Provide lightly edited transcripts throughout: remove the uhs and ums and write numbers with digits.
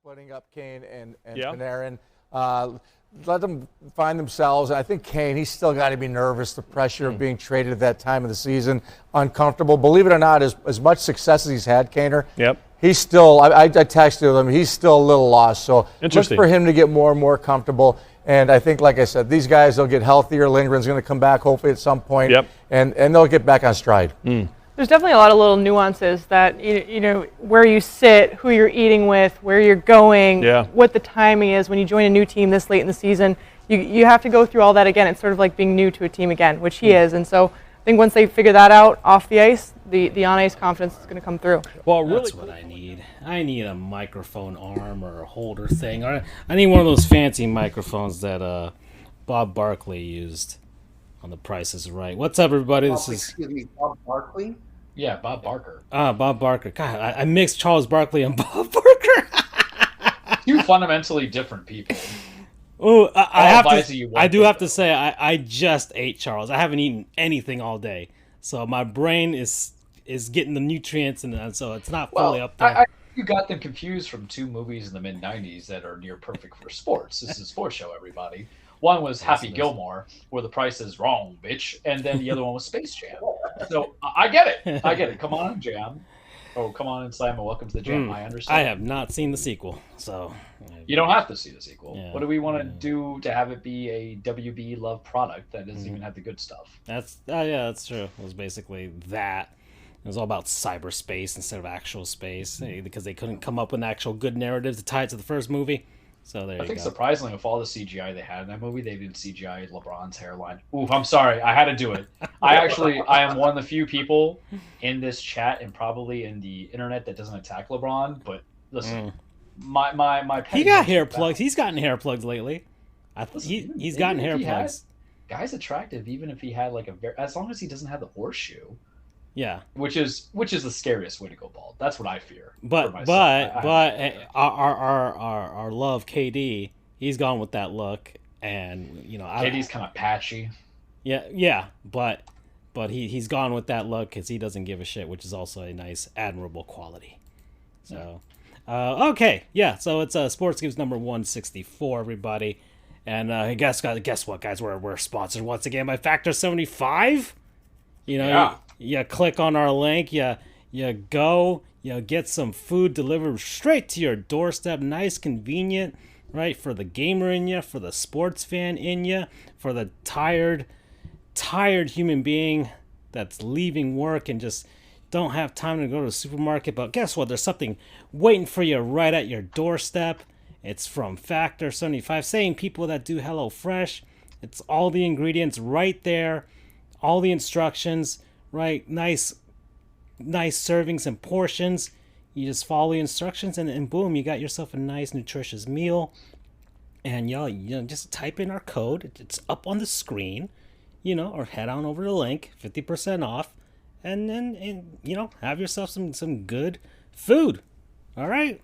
splitting up Kane and Yeah. Panarin. Let them find themselves. I think Kane, he's still got to be nervous. The pressure of being traded at that time of the season, uncomfortable. Believe it or not, as much success as he's had, Kaner, Yep. he's still, I texted him, he's still a little lost. So look for him to get more and more comfortable. And I think, like I said, these guys, they'll get healthier. Lindgren's going to come back hopefully at some point. Yep. And they'll get back on stride. There's definitely a lot of little nuances that, you know, where you sit, who you're eating with, where you're going, what the timing is when you join a new team this late in the season. You have to go through all that again. It's sort of like being new to a team again, which he is. And so I think once they figure that out off the ice, the on-ice confidence is going to come through. Well, really, that's what I need. I need a microphone arm or a holder thing. Or I need one of those fancy microphones that Bob Barkley used on The Price is Right. What's up, everybody? Excuse me, Bob Barkley? Yeah, Bob Barker. Bob Barker. God, I mixed Charles Barkley and Bob Barker. Two fundamentally different people. Oh, I do have though. to say, I just ate Charles. I haven't eaten anything all day, so my brain is getting the nutrients, and so it's not fully up there. You got them confused from two movies in the mid-'90s that are near perfect for sports. This is a sports show, everybody. One was Happy Gilmore, where the price is wrong, bitch, and then the other one was Space Jam. So I get it. Come on, Jam. Oh, come on and Slam, and welcome to the Jam. I understand. I have not seen the sequel, so you don't have to see the sequel. Yeah, what do we want to do to have it be a WB love product that doesn't even have the good stuff? That's that's true. It was basically that. It was all about cyberspace instead of actual space because they couldn't come up with an actual good narrative to tie it to the first movie. So there you go. I think surprisingly, with all the CGI they had in that movie, they didn't CGI LeBron's hairline. Oof, I'm sorry, I had to do it. I am one of the few people in this chat and probably in the internet that doesn't attack LeBron. But listen, my he got hair plugs. He's gotten hair plugs lately. He's gotten hair plugs. Guy's attractive, even if he had like as long as he doesn't have the horseshoe. Yeah, which is the scariest way to go bald. That's what I fear. But our love KD, he's gone with that look, and you know KD's kind of patchy. Yeah, but he's gone with that look because he doesn't give a shit, which is also a nice, admirable quality. So, okay, yeah. So it's Sports Gives number 164, everybody, and guess what, guys? We're sponsored once again by Factor 75. You know, you click on our link, you go, get some food delivered straight to your doorstep, nice, convenient, right, for the gamer in you, for the sports fan in you, for the tired human being that's leaving work and just don't have time to go to the supermarket. But guess what? There's something waiting for you right at your doorstep. It's from Factor 75, same people that do HelloFresh. It's all the ingredients right there. All the instructions, right? Nice servings and portions. You just follow the instructions, and boom, you got yourself a nice, nutritious meal. And y'all, just type in our code. It's up on the screen, or head on over to the link, 50% off, and then have yourself some good food. All right.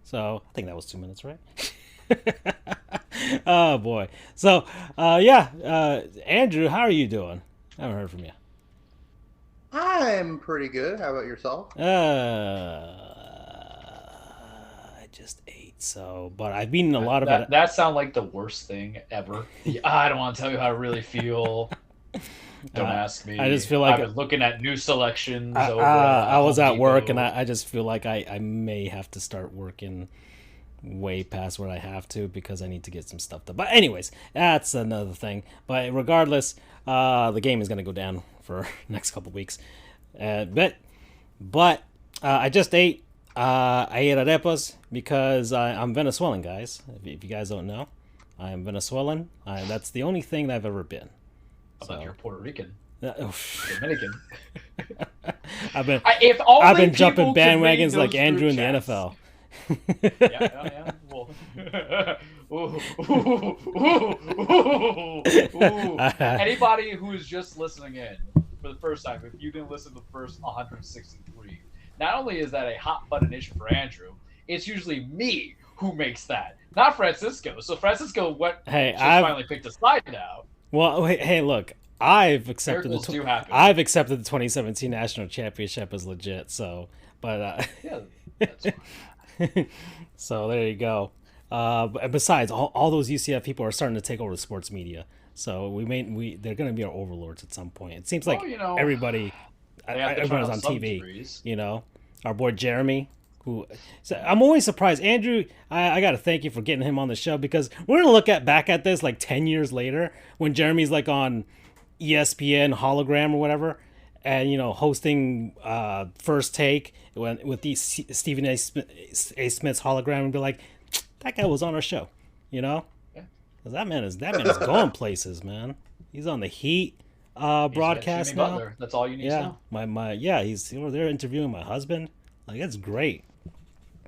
So I think that was 2 minutes, right? Oh boy. So Andrew, how are you doing? I haven't heard from you. I'm pretty good. How about yourself? I just ate, but I've been in a lot of it. That sounds like the worst thing ever. I don't want to tell you how I really feel. Don't ask me. I just feel like I've been looking at new selections. I was at work, and I just feel like I may have to start working way past what I have to because I need to get some stuff done. But anyways, that's another thing. But regardless, the game is going to go down for next couple weeks. But I just ate. I ate arepas because I'm Venezuelan, guys. If you guys don't know, I am Venezuelan. That's the only thing that I've ever been. How about you're Puerto Rican? Dominican. I've been jumping bandwagons like Andrew in the NFL. Yeah. Well, anybody who's just listening in for the first time, if you didn't listen to the first 163, not only is that a hot button issue for Andrew, it's usually me who makes that, not Francisco. So Francisco, finally picked a side now. Well, hey, look, I've accepted the 2017 national championship as legit. So, but yeah, that's fine. So there you go. But besides, all those UCF people are starting to take over the sports media. So they're going to be our overlords at some point. It seems like everybody's on TV. Degrees. Our boy Jeremy, so I'm always surprised. Andrew, I got to thank you for getting him on the show, because we're going to look back at this like 10 years later when Jeremy's like on ESPN hologram or whatever, and hosting First Take with the Stephen A. Smith's hologram, and be like, that guy was on our show, Because that man is going places, man. He's on the Heat broadcast now. Butler. That's all you need to know. He's they're interviewing my husband. Like, it's great.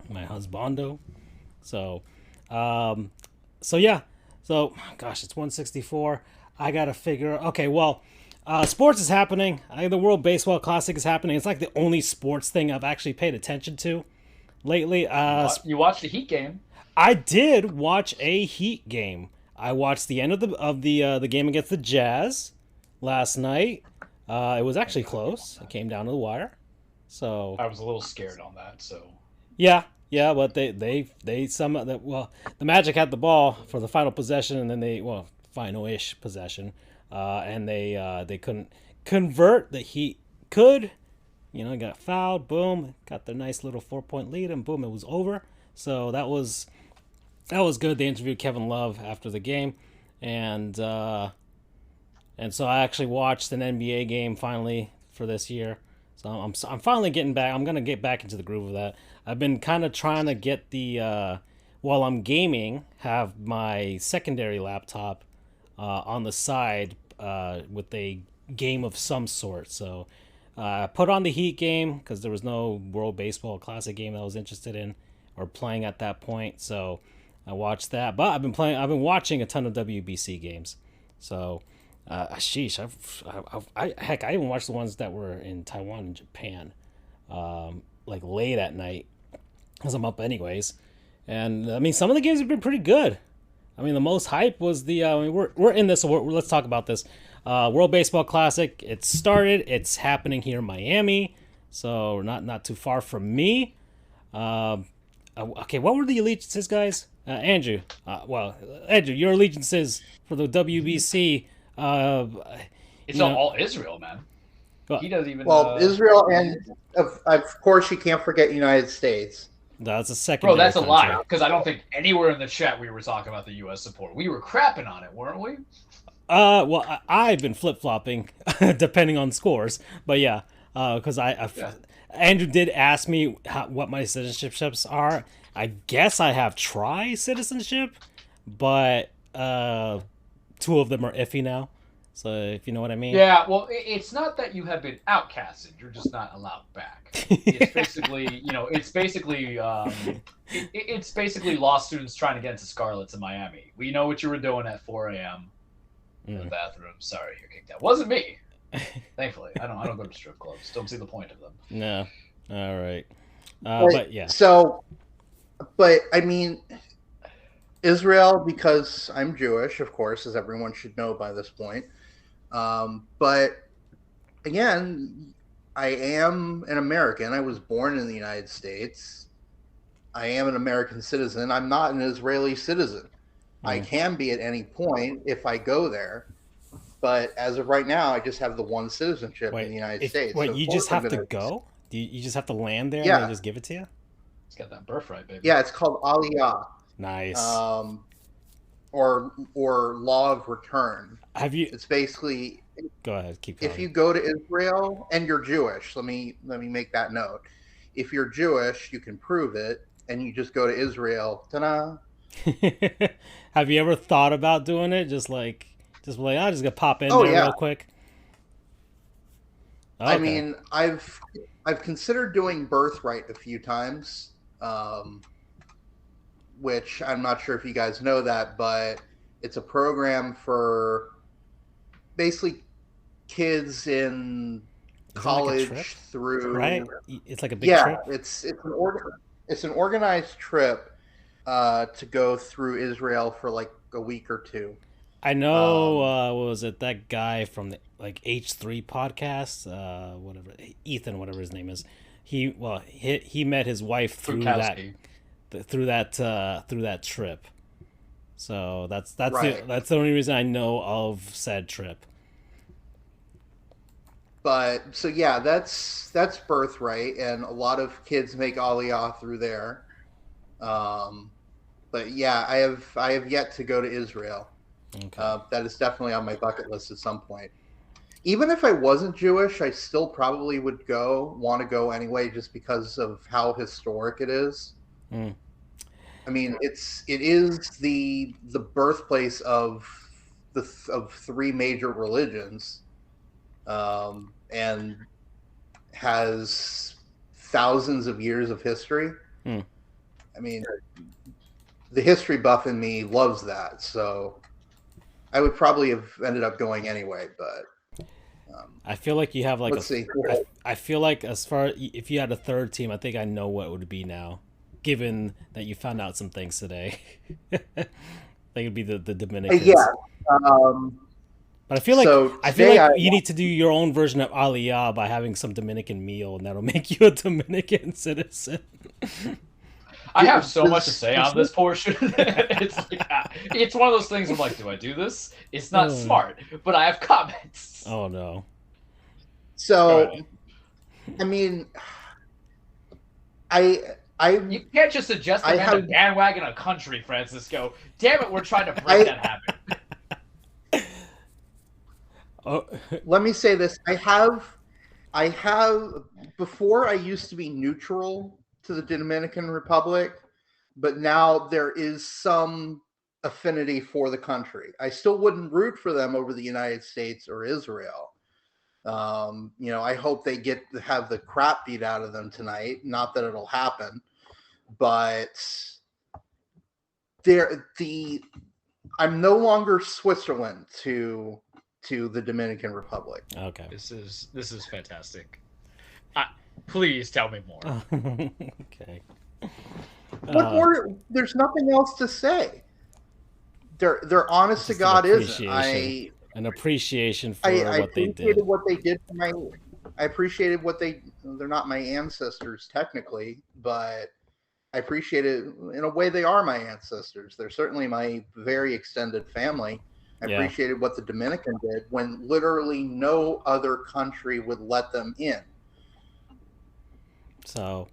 My husbando. So gosh, it's 164. I gotta figure. Okay, well, sports is happening. The World Baseball Classic is happening. It's like the only sports thing I've actually paid attention to lately. You watched the Heat game. I did watch a Heat game. I watched the end of the game against the Jazz last night. It was actually close. It came down to the wire. So I was a little scared on that. So yeah, but the Magic had the ball for the final possession, and then final-ish possession, and they couldn't convert. The Heat could, got fouled. Boom, got their nice little 4-point lead, and boom, it was over. So that was good. They interviewed Kevin Love after the game, and so I actually watched an NBA game finally for this year. So I'm finally getting back. I'm gonna get back into the groove of that. I've been kind of trying to get while I'm gaming, have my secondary laptop on the side with a game of some sort. So I put on the Heat game because there was no World Baseball Classic game that I was interested in or playing at that point. So I watched that. But I've been watching a ton of WBC games. So sheesh, I even watched the ones that were in Taiwan and Japan, like late at night, because I'm up anyways. And I mean, some of the games have been pretty good. I mean, the most hype was we're in this. So let's talk about this World Baseball Classic. It started. It's happening here in Miami, so not too far from me. Okay, what were the allegiances, guys? Andrew. Andrew, your allegiances for the WBC. It's all Israel, man. He doesn't even. Israel, and of course you can't forget United States. That's a second. Bro, that's a lie, because I don't think anywhere in the chat we were talking about the U.S. support. We were crapping on it, weren't we? I've been flip flopping depending on scores, but yeah, because Andrew did ask me what my citizenships are. I guess I have tri-citizenship, but 2 of them are iffy now. So if you know what I mean. Yeah, well, it's not that you have been outcasted; you're just not allowed back. It's basically, it's basically law students trying to get into Scarlett's in Miami. We know what you were doing at 4 a.m. in the bathroom. Sorry, you're kicked out. Wasn't me. Thankfully, I don't go to strip clubs. Don't see the point of them. No. All right. But yeah. So, but I mean, Israel, because I'm Jewish, of course, as everyone should know by this point. But again, I am an American. I was born in the United States. I am an American citizen. I'm not an Israeli citizen. I can be at any point if I go there. But as of right now, I just have the one citizenship in the United States. Wait, so you just have to go? You just have to land there and they just give it to you? It's got that birthright, baby. Yeah, it's called Aliyah. Nice. Or law of return. Have you? It's basically. Go ahead, keep going. If you go to Israel and you're Jewish, let me make that note. If you're Jewish, you can prove it, and you just go to Israel. Ta-da! Have you ever thought about doing it? Just like I'm just gonna pop in there real quick. Okay. I mean, I've considered doing birthright a few times, which I'm not sure if you guys know that, but it's a program for basically kids in college through. Right? It's like a big trip. It's an organized trip to go through Israel for like a week or 2. I know. What was it? That guy from the H3 podcast, whatever, Ethan, whatever his name is. He met his wife through that. through that trip. So that's Right. that's the only reason I know of said trip. But so yeah, that's birthright, and a lot of kids make Aliyah through there. But yeah, I have yet to go to Israel. Okay. That is definitely on my bucket list at some point. Even if I wasn't Jewish, I still probably would want to go anyway, just because of how historic it is. Mm. I mean, it is the birthplace of three major religions, and has thousands of years of history. Mm. I mean, the history buff in me loves that, so I would probably have ended up going anyway. But I feel like you have like let's see. I feel like if you had a third team, I think I know what it would be now, given that you found out some things today. I think it'd be the Dominicans. Yeah. But I feel like So you need to do your own version of Aliyah by having some Dominican meal, and that'll make you a Dominican citizen. I have so much to say on this portion. It's like it's one of those things. I'm like, do I do this? It's not smart, but I have comments. Oh no. So, Right. I mean, You can't just suggest a random bandwagon a country, Francisco. Damn it, we're trying to break that habit. Oh. Let me say this. I have before I used to be neutral to the Dominican Republic, but now there is some affinity for the country. I still wouldn't root for them over the United States or Israel. I hope they get to have the crap beat out of them tonight. Not that it'll happen, but I'm no longer Switzerland to the Dominican Republic. Okay. This is fantastic. Please tell me more. Okay. What more? There's nothing else to say. They're honest to God isn't. An appreciation for I what they did. appreciated what they did for my. I appreciated what they. They're not my ancestors technically, but I appreciated in a way they are my ancestors. They're certainly my very extended family. I appreciated what the Dominican did when literally no other country would let them in. So,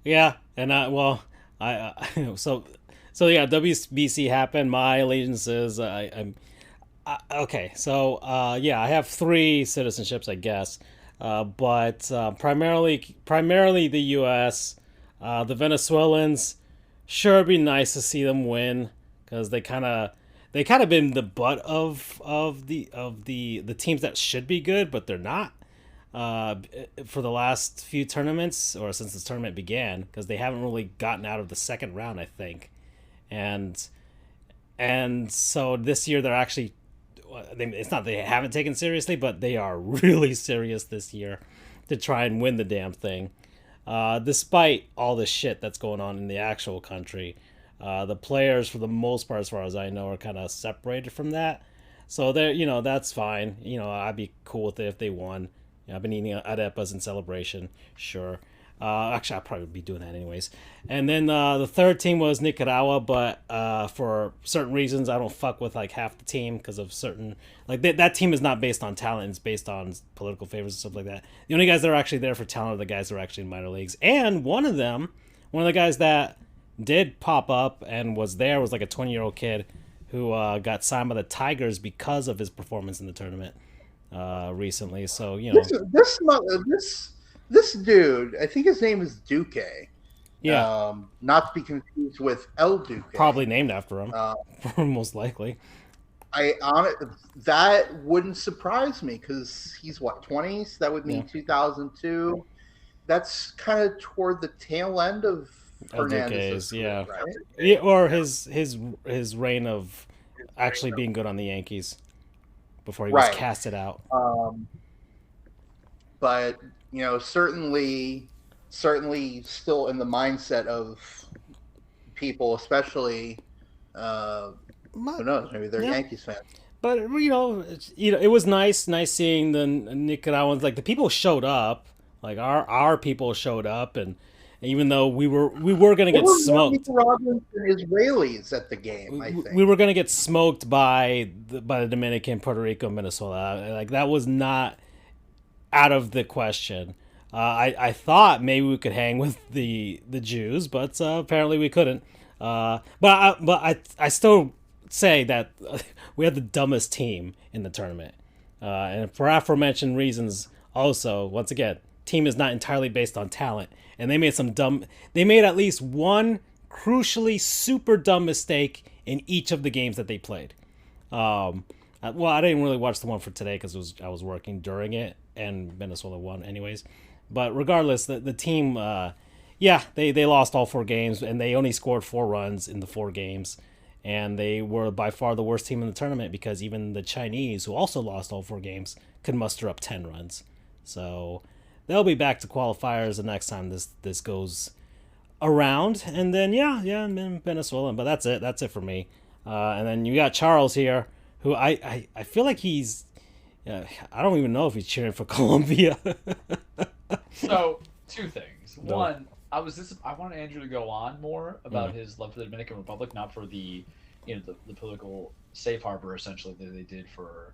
yeah, and so yeah, WBC happened. My allegiances, okay. So, yeah, I have 3 citizenships, I guess, but primarily the U.S. The Venezuelans, sure, it'd be nice to see them win because they kind of been the butt of the teams that should be good, but they're not. For the last few tournaments, or since this tournament began, because they haven't really gotten out of the second round, I think, and so this year they're actually, it's not they haven't taken seriously, but they are really serious this year to try and win the damn thing, despite all the shit that's going on in the actual country. The players, for the most part, as far as I know, are kind of separated from that, so they're that's fine. I'd be cool with it if they won. I've been eating arepas in celebration, sure. Actually, I'll probably be doing that anyways. And then the third team was Nicaragua, but for certain reasons, I don't fuck with like half the team because of certain that team is not based on talent; it's based on political favors and stuff like that. The only guys that are actually there for talent are the guys that are actually in minor leagues. And one of the guys that did pop up and was there was like a 20-year-old kid who got signed by the Tigers because of his performance in the tournament. Recently, so this dude, I think his name is Duque. Yeah, not to be confused with El Duque. Probably named after him, most likely. That wouldn't surprise me because he's 20s. That would mean 2002. That's kind of toward the tail end of Hernandez's career, right? Or his reign of actually being good on the Yankees. Before he was casted out. But, certainly still in the mindset of people, especially, who knows, maybe they're Yankees fans. But, it was nice seeing the Nicaraguans. Like, the people showed up. Like, our people showed up. And even though we were going to get smoked. Nicaraguans and Israelis at the game, I think. We were going to get smoked by the Dominican, Puerto Rico, Minnesota. Like, that was not out of the question. I thought maybe we could hang with the Jews, but apparently we couldn't. But I still say that we had the dumbest team in the tournament. And for aforementioned reasons, also, once again, team is not entirely based on talent. And they made at least one crucially super dumb mistake in each of the games that they played. Well, I didn't really watch the one for today because I was working during it, and Venezuela won anyways. But regardless, the team, they lost all 4 games, and they only scored 4 runs in the 4 games. And they were by far the worst team in the tournament because even the Chinese, who also lost all 4 games, could muster up 10 runs. So they'll be back to qualifiers the next time this goes around. And then, Venezuela. But that's it. That's it for me. And then you got Charles here, who I feel like he's... I don't even know if he's cheering for Colombia. So, 2 things. One, I wanted Andrew to go on more about his love for the Dominican Republic, not for the political safe harbor essentially that they did for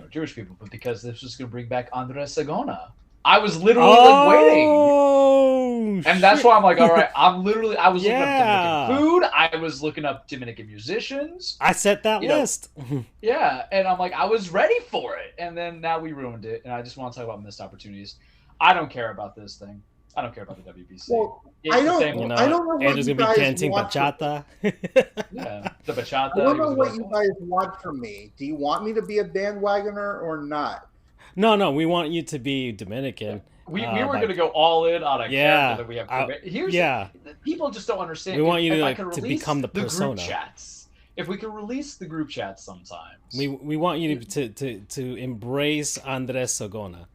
Jewish people, but because this was going to bring back Andres Sagona. I was literally waiting, and that's why I'm like, all right. I was looking up Dominican food. I was looking up Dominican musicians. I set that list. Yeah, and I'm like, I was ready for it, and then now we ruined it. And I just want to talk about missed opportunities. I don't care about this thing. I don't care about the WBC. Well, I don't know what Andrew's you gonna be guys dancing want bachata. Yeah, the bachata. I don't know what you guys want from me. Do you want me to be a bandwagoner or not? No, we want you to be Dominican. We were going to go all in on a character that we have. People just don't understand. We want you to become the persona. Group chats. If we can release the group chats sometimes. We want you to embrace Andres Sagona.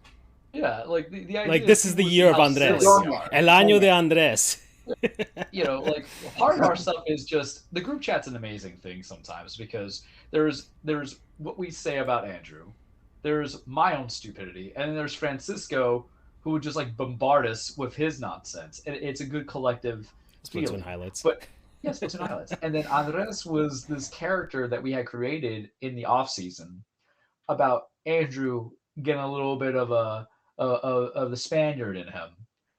Yeah, like the idea. Like, this is the year of Andres. El año de Andres. Like, part of our stuff is just the group chat's an amazing thing sometimes because there's what we say about Andrew. There's my own stupidity, and then there's Francisco, who would just like bombard us with his nonsense, and it's a good collective feeling. Highlights. But yes, Splatoon highlights. And then Andres was this character that we had created in the off season about Andrew getting a little bit of the Spaniard in him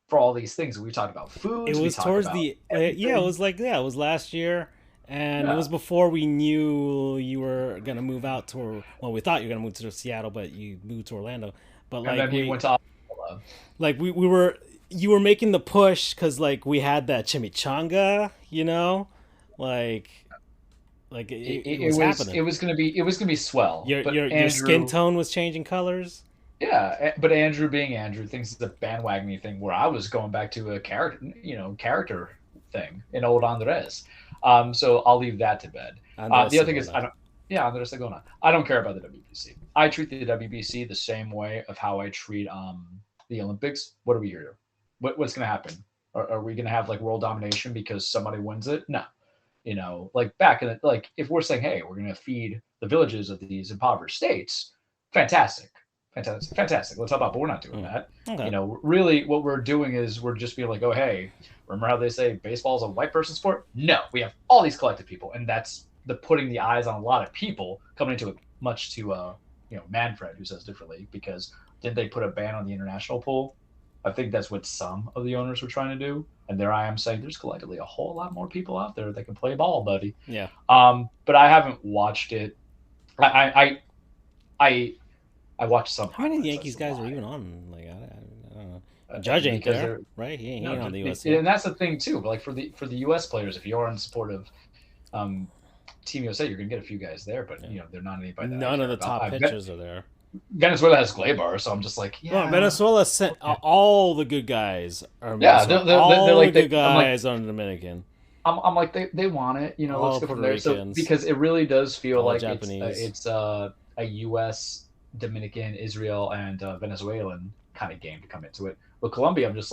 for all these things. We talked about food. It was towards it was last year. And it was before we knew you were gonna move out to, well, we thought you were gonna move to Seattle, but you moved to Orlando. But like, and then we went to like you were making the push because like we had that chimichanga, like it was happening. It was gonna be swell. Your skin tone was changing colors. Yeah, but Andrew being Andrew thinks it's a bandwagoning thing where I was going back to a character thing in old Andres. So I'll leave that to bed. The other thing is, Andres Sagona. I don't care about the WBC. I treat the WBC the same way of how I treat the Olympics. What are we here? What's going to happen? Are we going to have like world domination because somebody wins it? No. Like back in like if we're saying, hey, we're going to feed the villages of these impoverished states, fantastic. Let's help out, but we're not doing that. Okay. Really, what we're doing is we're just being like, oh, hey, remember how they say baseball is a white person sport? No, we have all these collective people, and that's the putting the eyes on a lot of people coming into it. Much to Manfred, who says differently, because didn't they put a ban on the international pool? I think that's what some of the owners were trying to do, and there I am saying there's collectively a whole lot more people out there that can play ball, buddy. Yeah. But I haven't watched it. I watched some. How many Yankees guys are even on? Like, I don't know. Judge ain't there, right? He ain't on the U.S. And that's the thing too. But like for the U.S. players, if you are in support of Team USA, you're gonna get a few guys there. But they're not anybody. None of the top pitchers are there. Venezuela has Gleyber, so I'm just like, Venezuela sent all the good guys. All the good guys on the Dominican. I'm like they want it. Let's go from there. So, because it really does feel like it's a U.S. Dominican, Israel, and Venezuelan kind of game to come into it. But Colombia, I'm just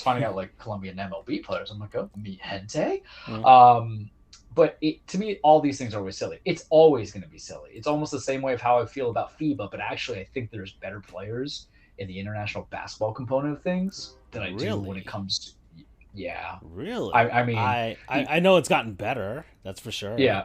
finding out like Colombian MLB players. I'm like, oh, mi gente. But to me, all these things are always silly. It's always going to be silly. It's almost the same way of how I feel about FIBA, but actually I think there's better players in the international basketball component of things than I do when it comes to Yeah. Really? I mean, I know it's gotten better. That's for sure. yeah.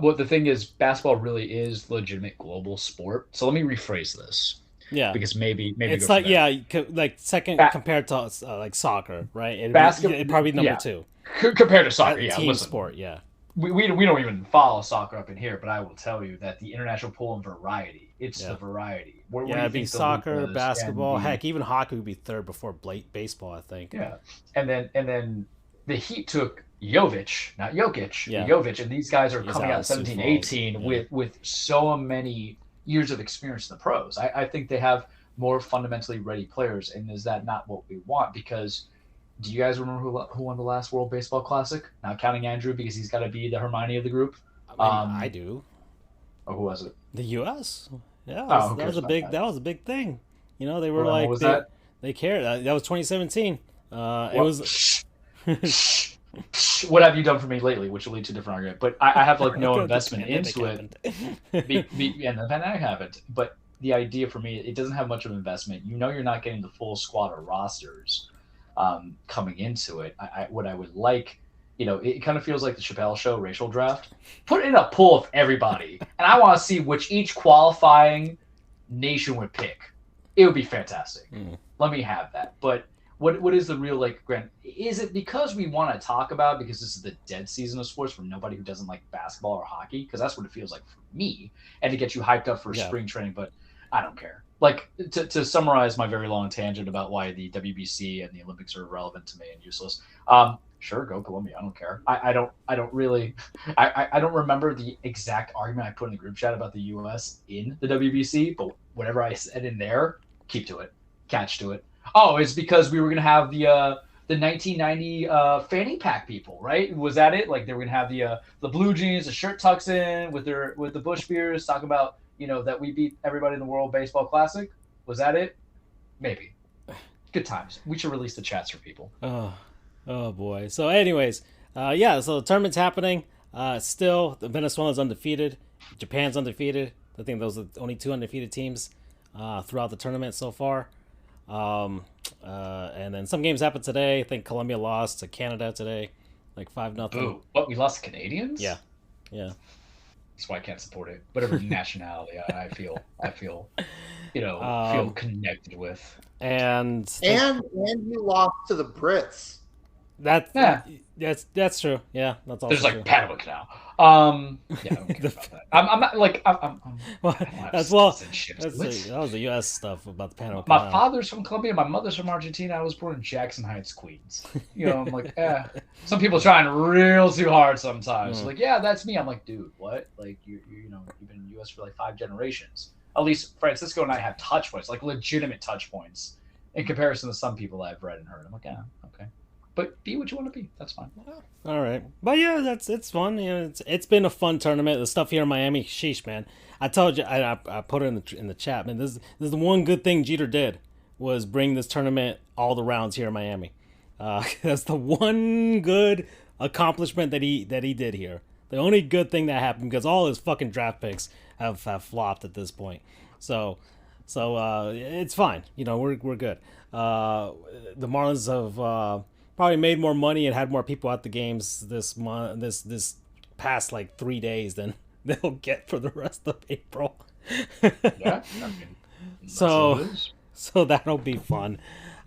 Well, the thing is, basketball really is legitimate global sport. So let me rephrase this. Yeah. Because maybe it's go like from there. like second compared to like soccer, right? It'd probably be number two. Compared to soccer, yeah. Team sport, yeah. We don't even follow soccer up in here, but I will tell you that the international pool and variety, it's the variety. Where it'd be soccer, basketball, heck, even hockey would be third before baseball, I think. Yeah, and then the Heat took Jovic, not Jokic, Jovic, and these guys are coming out 17, 18 with so many years of experience in the pros. I think they have more fundamentally ready players, and is that not what we want? Because do you guys remember who won the last World Baseball Classic? Not counting Andrew because he's got to be the Hermione of the group. I do. Oh, who was it? The U.S. Yeah, that was a big thing. You know, they were they cared. That was 2017. It was. What have you done for me lately? Which will lead to a different argument. But I have like no investment into it. And the pandemic happened. But the idea for me, it doesn't have much of an investment. You know, you're not getting the full squad of rosters coming into it. What I would like, you know, it kind of feels like the Chappelle Show racial draft. Put in a pool of everybody, and I want to see which each qualifying nation would pick. It would be fantastic. Let me have that. But what is the real, like, Grant? Is it because we want to talk about because this is the dead season of sports for nobody who doesn't like basketball or hockey? Because that's what it feels like for me, and to get you hyped up for spring training. But I don't care. Like, to summarize my very long tangent about why the WBC and the Olympics are irrelevant to me and useless. Sure, go Colombia. I don't care. I don't really. I don't remember the exact argument I put in the group chat about the U.S. in the WBC, but whatever I said in there, keep to it, catch to it. Oh, it's because we were gonna have the 1990 fanny pack people, right? Was that it? Like they were gonna have the blue jeans, the shirt tucks in with the Bush beers, talking about, you know, that we beat everybody in the World Baseball Classic. Was that it? Maybe. Good times. We should release the chats for people. Oh boy. So anyways, so the tournament's happening. Still, Venezuela's undefeated. Japan's undefeated. I think those are the only two undefeated teams throughout the tournament so far. And then some games happened today. I think Colombia lost to Canada today, like 5-0. Oh, what? We lost to Canadians? Yeah. That's why I can't support it. Whatever nationality I feel, you know, feel connected with. And you lost to the Brits. That's true. Yeah, that's also There's like true. Panama Canal. Yeah, I don't care about that. I'm not like I'm that was the U.S. stuff about the Panama Canal. My father's from Colombia. My mother's from Argentina. I was born in Jackson Heights, Queens. You know, I'm like, Some people trying real too hard sometimes. Like, yeah, that's me. I'm like, dude, what? Like, you know, you've been in the U.S. for like 5 generations. At least Francisco and I have touch points, like legitimate touch points, in comparison to some people I've read and heard. I'm like, yeah, okay. But be what you want to be. That's fine. All right, but yeah, it's fun. You know, it's been a fun tournament. The stuff here in Miami, sheesh, man. I told you, I put it in the chat, man. This is the one good thing Jeter did, was bring this tournament all the rounds here in Miami. That's the one good accomplishment that he did here. The only good thing that happened, because all his fucking draft picks have flopped at this point. So it's fine. You know, we're good. The Marlins have probably made more money and had more people at the games this month, this past like 3 days than they'll get for the rest of April. Yeah, I mean, so that'll be fun.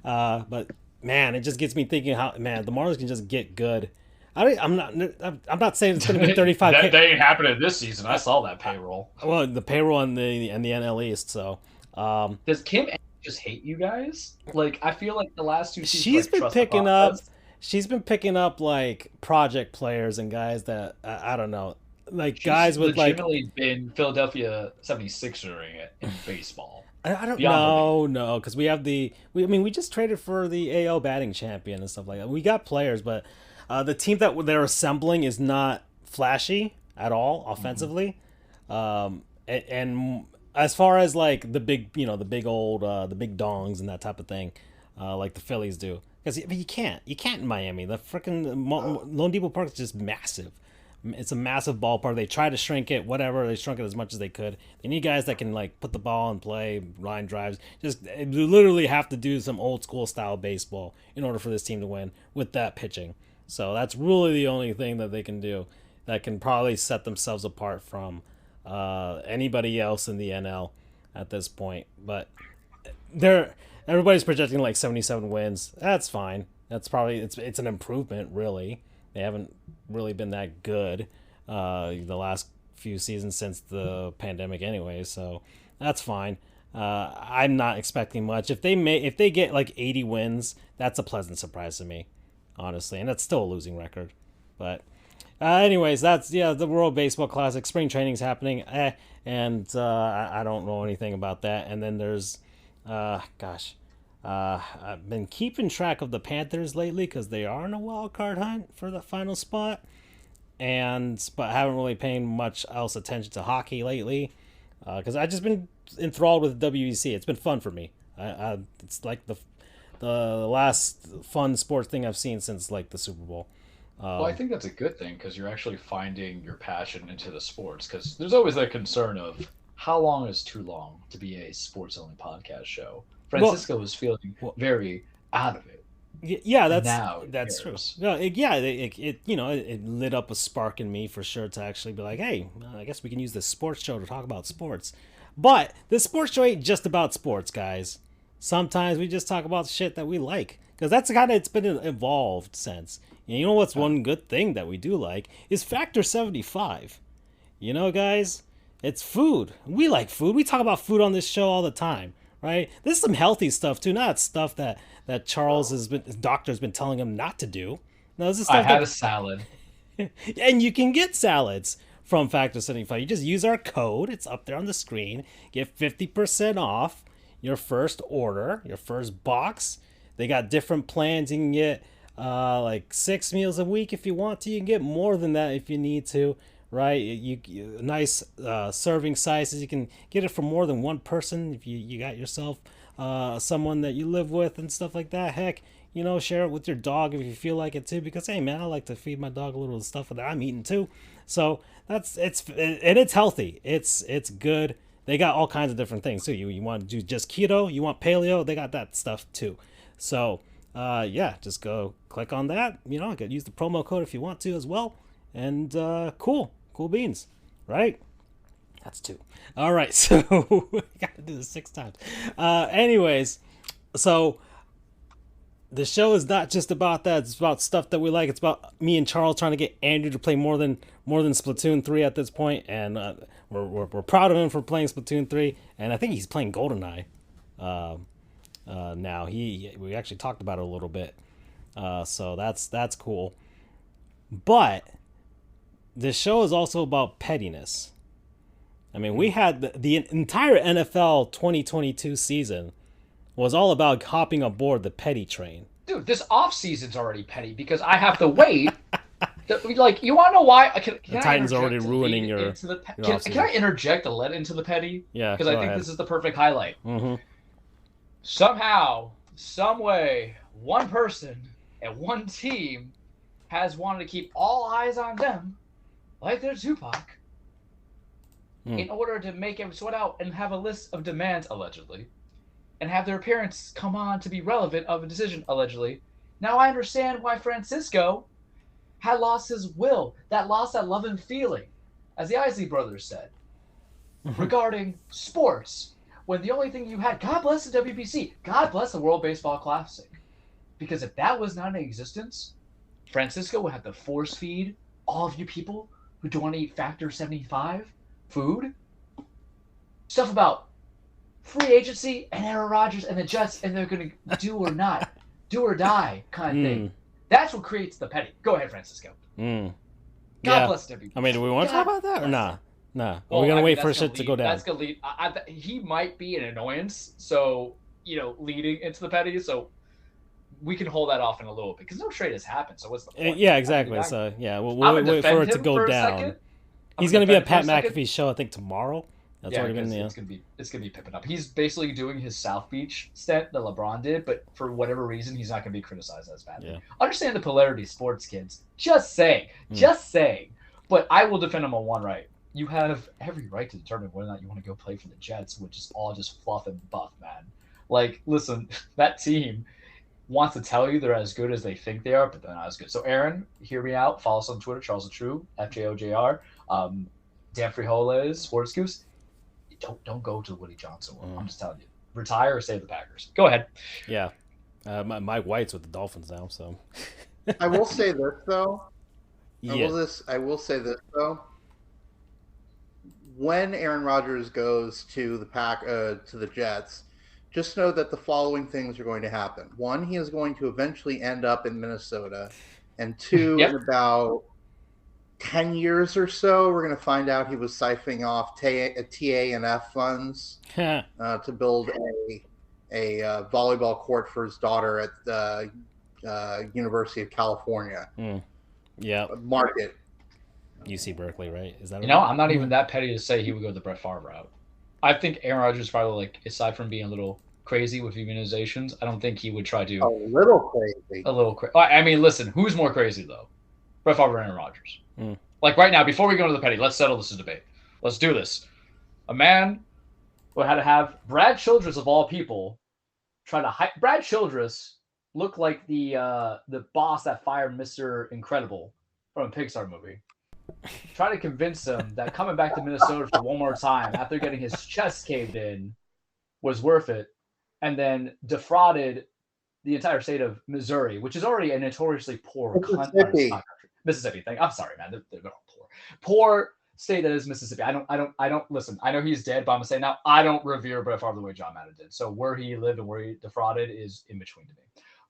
But man, it just gets me thinking how, man, the Marlins can just get good. I'm not saying it's going to be 35. That ain't happening this season. I saw that payroll. Well, the payroll and the NL East. So does Kim just hate you guys? Like, I feel like the last 2 seasons she's been picking up like project players and guys that I don't know, like she's guys with like been Philadelphia 76ering it in baseball. I don't know, no, because we have we just traded for the AL batting champion and stuff like that. We got players, but the team that they're assembling is not flashy at all offensively. And as far as like the big, you know, the big dongs and that type of thing, like the Phillies do, because you can't in Miami. The freaking Lone Depot Park is just massive. It's a massive ballpark. They try to shrink it, whatever. They shrunk it as much as they could. They need guys that can like put the ball in play, line drives. Just literally have to do some old school style baseball in order for this team to win with that pitching. So that's really the only thing that they can do that can probably set themselves apart from anybody else in the NL at this point. But everybody's projecting like 77 wins. That's fine. That's probably it's an improvement, really. They haven't really been that good the last few seasons since the pandemic anyway, so that's fine. I'm not expecting much. If they get like 80 wins, that's a pleasant surprise to me, honestly, and that's still a losing record. But anyways, that's the World Baseball Classic. Spring training's happening, and I don't know anything about that. And then there's I've been keeping track of the Panthers lately because they are in a wild card hunt for the final spot, but haven't really paying much else attention to hockey lately because I've just been enthralled with the WEC. It's been fun for me. It's like the last fun sports thing I've seen since like the Super Bowl. Well, I think that's a good thing because you're actually finding your passion into the sports. Because there's always that concern of how long is too long to be a sports-only podcast show. Francisco was feeling very out of it. Yeah, that's true. No, it lit up a spark in me for sure to actually be like, hey, I guess we can use this sports show to talk about sports. But this sports show ain't just about sports, guys. Sometimes we just talk about shit that we like because that's kind of it's been an evolved sense. And you know what's one good thing that we do like is Factor 75. You know, guys, it's food. We like food. We talk about food on this show all the time. Right? This is some healthy stuff too, not stuff that his doctor's been telling him not to do. No, this is stuff a salad. And you can get salads from Factor 75. You just use our code. It's up there on the screen. Get 50% off your first order, your first box. They got different plans. You can get like 6 meals a week if you want to. You can get more than that if you need to. Right, you nice serving sizes. You can get it for more than one person if you got yourself someone that you live with and stuff like that. Heck, share it with your dog if you feel like it too. Because hey, man, I like to feed my dog a little stuff that I'm eating too. So it's healthy. It's good. They got all kinds of different things too. You want to do just keto? You want paleo? They got that stuff too. So just go click on that. You could use the promo code if you want to as well. And cool beans, right? That's 2. All right, so we gotta do this 6 times. Anyways, so the show is not just about that. It's about stuff that we like. It's about me and Charles trying to get Andrew to play more than Splatoon 3 at this point, and we're proud of him for playing Splatoon 3. And I think he's playing GoldenEye now. We actually talked about it a little bit, so that's cool. But this show is also about pettiness. I mean, we had the entire NFL 2022 season was all about hopping aboard the petty train. Dude, this off season's already petty because I have to wait. You want to know why? Can the Titans are already ruining your. Can I interject a let into the petty? Yeah, because I think this is the perfect highlight. Mm-hmm. Somehow, some way, one person and one team has wanted to keep all eyes on them, like they're Tupac, in order to make him sweat out and have a list of demands, allegedly, and have their appearance come on to be relevant of a decision, allegedly. Now I understand why Francisco had lost his will, lost that love and feeling, as the Isley brothers said, regarding sports, when the only thing you had, God bless the WBC, God bless the World Baseball Classic. Because if that was not in existence, Francisco would have to force feed all of you people who don't want to eat Factor 75 food stuff about free agency and Aaron Rodgers and the Jets, and they're going to do or die kind of thing. That's what creates the petty. Go ahead, Francisco. God bless WBC. I mean, do we want to talk about that or not? Nah. Well, we're going to wait for shit to go down. That's going to lead. He might be an annoyance, so, leading into the petty, so we can hold that off in a little bit because no trade has happened. So what's the point? Yeah, exactly. We'll wait for it to go down. He's going to be a Pat McAfee show, I think, tomorrow. That's already been it's gonna be pipping up. He's basically doing his South Beach stint that LeBron did, but for whatever reason, he's not gonna be criticized as badly. Yeah. Understand the polarity of sports, kids. Just saying. But I will defend him on one right. You have every right to determine whether or not you want to go play for the Jets, which is all just fluff and buff, man. Like, listen, that team wants to tell you they're as good as they think they are, but they're not as good. So, Aaron, hear me out. Follow us on Twitter, Charles the True, FJOJR, Dan Frijoles, Sports Goofs. Don't go to the Woody Johnson one. I'm just telling you. Retire or save the Packers. Go ahead. Yeah. Mike White's with the Dolphins now, so. I will say this, though. Yeah. I will say this, though. When Aaron Rodgers goes to the Jets, just know that the following things are going to happen. One, he is going to eventually end up in Minnesota. And two, in about 10 years or so, we're going to find out he was siphoning off TA&F funds to build a volleyball court for his daughter at the University of California. Yeah. Market. UC Berkeley, right? Is that right? I'm not even that petty to say he would go the Brett Favre route. I think Aaron Rodgers probably, like, aside from being a little crazy with immunizations, I don't think he would try to... A little crazy. I mean, listen, who's more crazy, though? Brett Favre or Aaron Rodgers? Like, right now, before we go into the petty, let's settle this debate. Let's do this. A man who had to have Brad Childress, of all people, try to hype... Brad Childress looked like the boss that fired Mr. Incredible from a Pixar movie. Try to convince him that coming back to Minnesota for one more time after getting his chest caved in was worth it, and then defrauded the entire state of Missouri, which is already a notoriously poor country. Mississippi. I'm sorry, man. They're all poor. Poor state that is Mississippi. I don't listen. I know he's dead, but I'm gonna say now I don't revere Brett Favre the way John Madden did. So where he lived and where he defrauded is in between to me.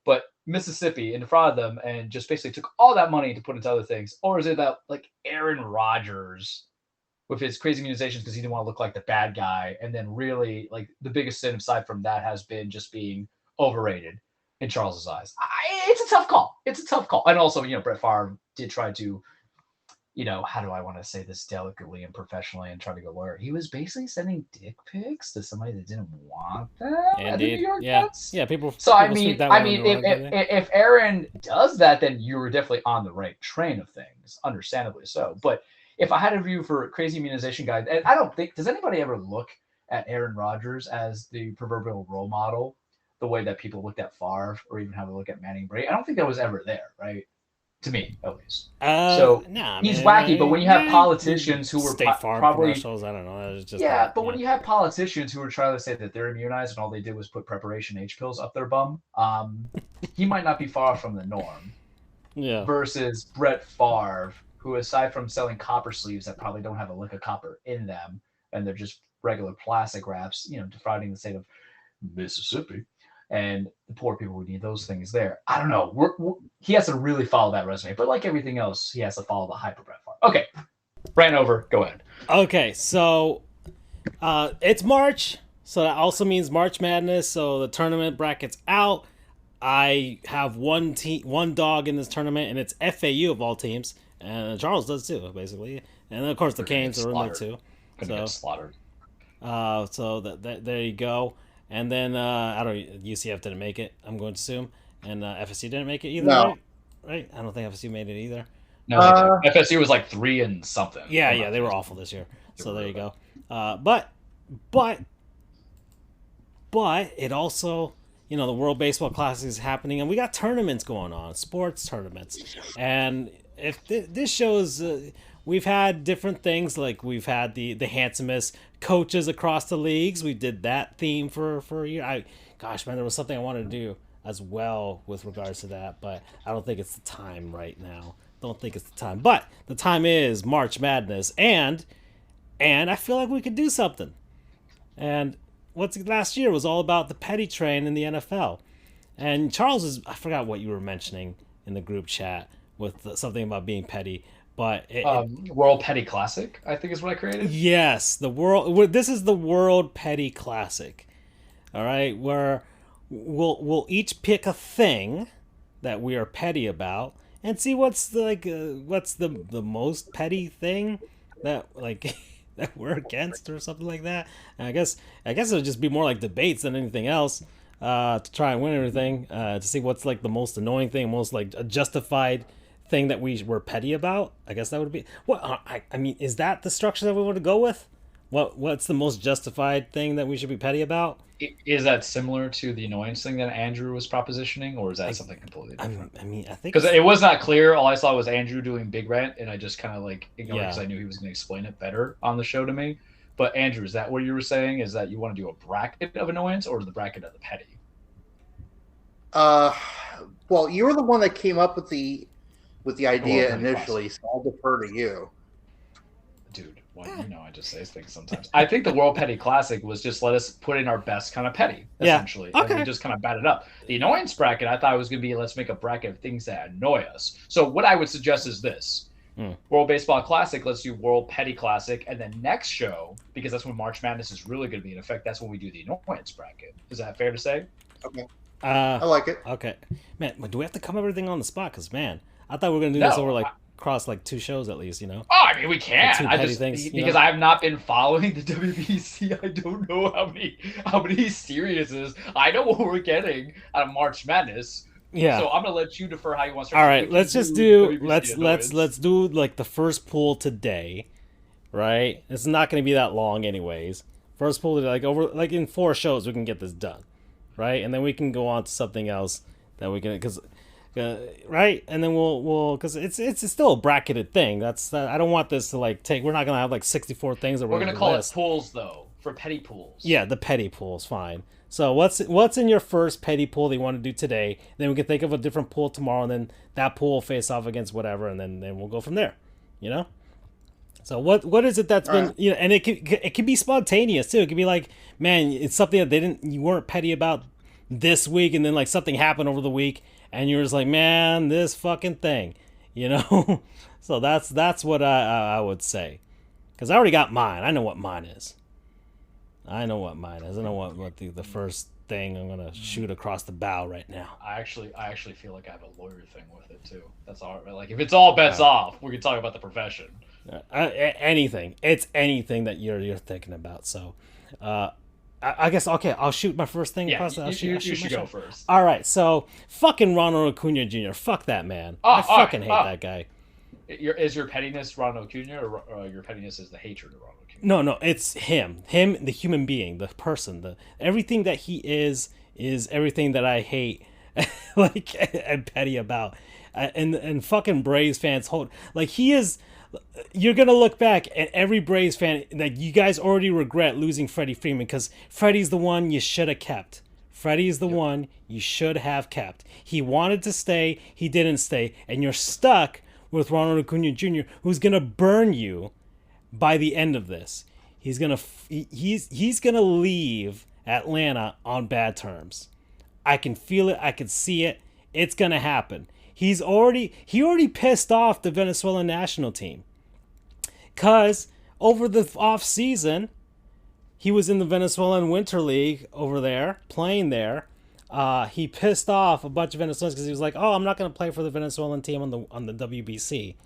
But Mississippi and defrauded them and just basically took all that money to put into other things. Or is it that, like, Aaron Rodgers with his crazy immunizations because he didn't want to look like the bad guy, and then really, like, the biggest sin aside from that has been just being overrated in Charles's eyes. It's a tough call. And also, Brett Favre did try to, how do I want to say this delicately and professionally and try to go lawyer? He was basically sending dick pics to somebody that didn't want them at the New York Jets. Yeah, people. So if Aaron does that, then you were definitely on the right train of things, understandably so. But if I had a view for crazy immunization guy, and I don't think, does anybody ever look at Aaron Rodgers as the proverbial role model, the way that people looked at Favre or even how they look at Manning Brady? I don't think that was ever there, right? To me, at least. He's wacky, but when you have politicians who were State Farm probably commercials, I don't know. It's just when you have politicians who were trying to say that they're immunized and all they did was put preparation H pills up their bum, he might not be far from the norm. Yeah. Versus Brett Favre, who, aside from selling copper sleeves that probably don't have a lick of copper in them, and they're just regular plastic wraps, defrauding the state of Mississippi. And the poor people would need those things there. I don't know. He has to really follow that resume. But like everything else, he has to follow the hyper Brett Favre. Okay. Ran over. Go ahead. Okay. So it's March. So that also means March Madness. So the tournament bracket's out. I have one dog in this tournament, and it's FAU of all teams. And Charles does too, basically. And of course the Canes are in there too. Gonna get slaughtered. So there you go. And then UCF didn't make it, I'm going to assume, and FSU didn't make it either. No. Right? I don't think FSU made it either. No, FSU was like 3 and something. Yeah, they were awful this year. So there you go. But it also, the World Baseball Classic is happening, and we got tournaments going on, sports tournaments, and if this shows. We've had different things, like we've had the handsomest coaches across the leagues. We did that theme for a year. There was something I wanted to do as well with regards to that, but I don't think it's the time right now. Don't think it's the time. But the time is March Madness, and I feel like we could do something. And last year was all about the petty train in the NFL. And Charles I forgot what you were mentioning in the group chat with something about being petty. But World Petty Classic, I think is what I created. Yes, this is the World Petty Classic. All right, where we'll each pick a thing that we are petty about and see what's the most petty thing that that we're against or something like that. And I guess it'll just be more like debates than anything else to try and win everything, to see what's like the most annoying thing, most like a justified thing that we were petty about. I guess that would be what I mean. Is that the structure that we want to go with? What's the most justified thing that we should be petty about? Is that similar to the annoyance thing that Andrew was propositioning, or is that something completely different? I mean, I think because it was not clear. All I saw was Andrew doing Big Rant, and I just kind of like ignored it because I knew he was going to explain it better on the show to me. But Andrew, is that what you were saying? Is that you want to do a bracket of annoyance or the bracket of the petty? Well, you were the one that came up with the idea initially, so I'll defer to you. Dude, well, I just say things sometimes. I think the World Petty Classic was just let us put in our best kind of petty, essentially. Yeah. Okay. And we just kind of bat it up. The annoyance bracket, I thought it was going to be let's make a bracket of things that annoy us. So what I would suggest is this. World Baseball Classic, let's do World Petty Classic, and then next show, because that's when March Madness is really going to be in effect, that's when we do the annoyance bracket. Is that fair to say? Okay. I like it. Okay. Man, do we have to come everything on the spot? Because, man, I thought we were going to do this over across 2 shows at least, Oh, I mean, we can. I just things, because I have not been following the WBC. I don't know how many series it is. I know what we're getting out of March Madness. Yeah. So I'm gonna let you defer how you want to start. All right, let's do the first pool today, right? It's not going to be that long anyways. First pool today, in 4 shows we can get this done, right? And then we can go on to something else that we can right? And then we'll because it's still a bracketed thing. I don't want this to take. We're not gonna have 64 things that we're gonna call it pools though, for petty pools. Yeah, the petty pools, fine. So what's in your first petty pool that you want to do today? Then we can think of a different pool tomorrow, and then that pool will face off against whatever, and then we'll go from there. So what is it that's been and it can be spontaneous too. It could be man, it's something that you weren't petty about this week, and then something happened over the week, and you're just man, this fucking thing, So that's what I would say, because I already got mine. I know what mine is. I know what the first thing I'm gonna shoot across the bow right now. I actually feel like I have a lawyer thing with it too. That's all right. If it's all bets off, we can talk about the profession. Anything. It's anything that you're thinking about. So, I guess I'll shoot my first thing across. You should go first. All right. So fucking Ronald Acuna Jr. Fuck that man. I fucking hate that guy. Is your pettiness Ronald Acuna, or your pettiness is the hatred of Ronald Acuna? No, it's him, the human being, the person, everything that he is everything that I hate, and petty about, and fucking Braves fans he is. You're gonna look back at every Braves fan you guys already regret losing Freddie Freeman, because Freddie's the one you should have kept. Freddie's the one you should have kept. He wanted to stay, he didn't stay, and you're stuck with Ronald Acuna Jr., who's gonna burn you. By the end of this, he's gonna leave Atlanta on bad terms. I can feel it. I can see it. It's gonna happen. He already pissed off the Venezuelan national team, cause over the off season, he was in the Venezuelan Winter League over there playing there. He pissed off a bunch of Venezuelans because he was like, "Oh, I'm not gonna play for the Venezuelan team on the WBC."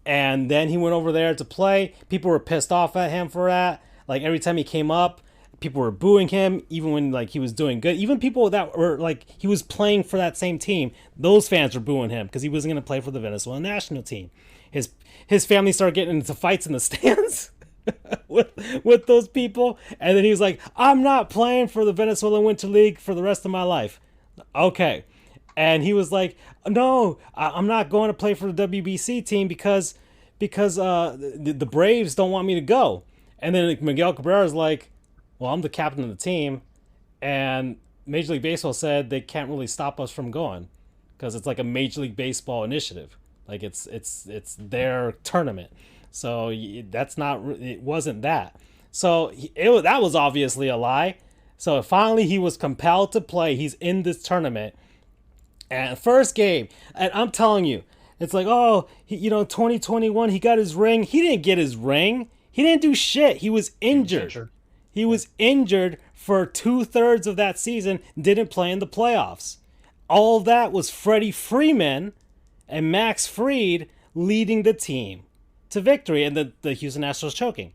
And then he went over there to play. People were pissed off at him for that. Every time he came up, people were booing him, even when he was doing good. Even people that were he was playing for that same team, those fans were booing him because he wasn't going to play for the Venezuelan national team. His family started getting into fights in the stands with those people, and then he was like, "I'm not playing for the Venezuelan Winter League for the rest of my life." Okay. And he was like, "No, I'm not going to play for the WBC team because the Braves don't want me to go." And then Miguel Cabrera's like, "Well, I'm the captain of the team, and Major League Baseball said they can't really stop us from going because it's a Major League Baseball initiative. It's their tournament. So it wasn't that. So that was obviously a lie. So finally he was compelled to play. He's in this tournament. And first game, and I'm telling you, it's 2021, he got his ring. He didn't get his ring. He didn't do shit. He was injured. He was injured for 2/3 of that season, didn't play in the playoffs. All of that was Freddie Freeman and Max Fried leading the team to victory, and the Houston Astros choking.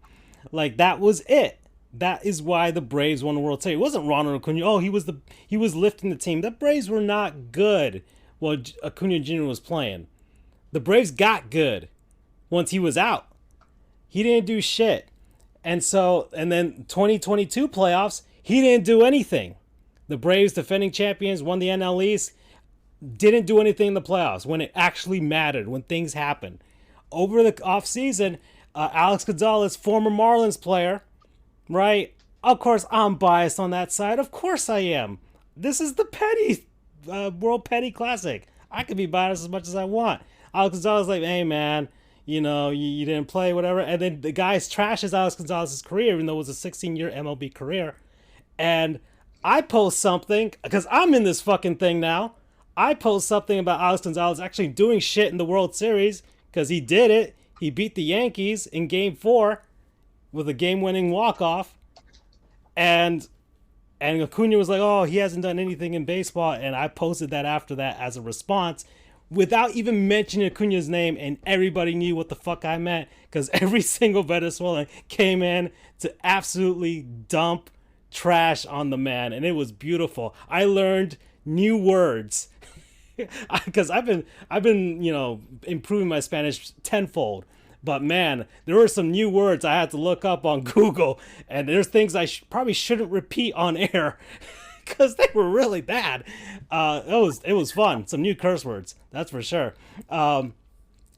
That was it. That is why the Braves won the World Series. It wasn't Ronald Acuna. Oh, he was lifting the team. The Braves were not good while Acuna Jr. was playing. The Braves got good once he was out. He didn't do shit. And then 2022 playoffs, he didn't do anything. The Braves, defending champions, won the NL East, didn't do anything in the playoffs when it actually mattered, when things happened. Over the offseason, Alex Gonzalez, former Marlins player, right? Of course, I'm biased on that side. Of course I am. This is the Petty World Petty Classic. I could be biased as much as I want. Alex Gonzalez like, hey, man, you didn't play, whatever. And then the guy trashes Alex Gonzalez's career, even though it was a 16-year MLB career. And I post something, because I'm in this fucking thing now. I post something about Alex Gonzalez actually doing shit in the World Series, because he did it. He beat the Yankees in Game 4 with a game-winning walk-off. And Acuna was like, oh, he hasn't done anything in baseball. And I posted that after that as a response without even mentioning Acuna's name. And everybody knew what the fuck I meant, because every single Venezuelan came in to absolutely dump trash on the man. And it was beautiful. I learned new words because I've been improving my Spanish tenfold. But man, there were some new words I had to look up on Google, and there's things I probably shouldn't repeat on air because they were really bad. It was fun. Some new curse words, that's for sure. That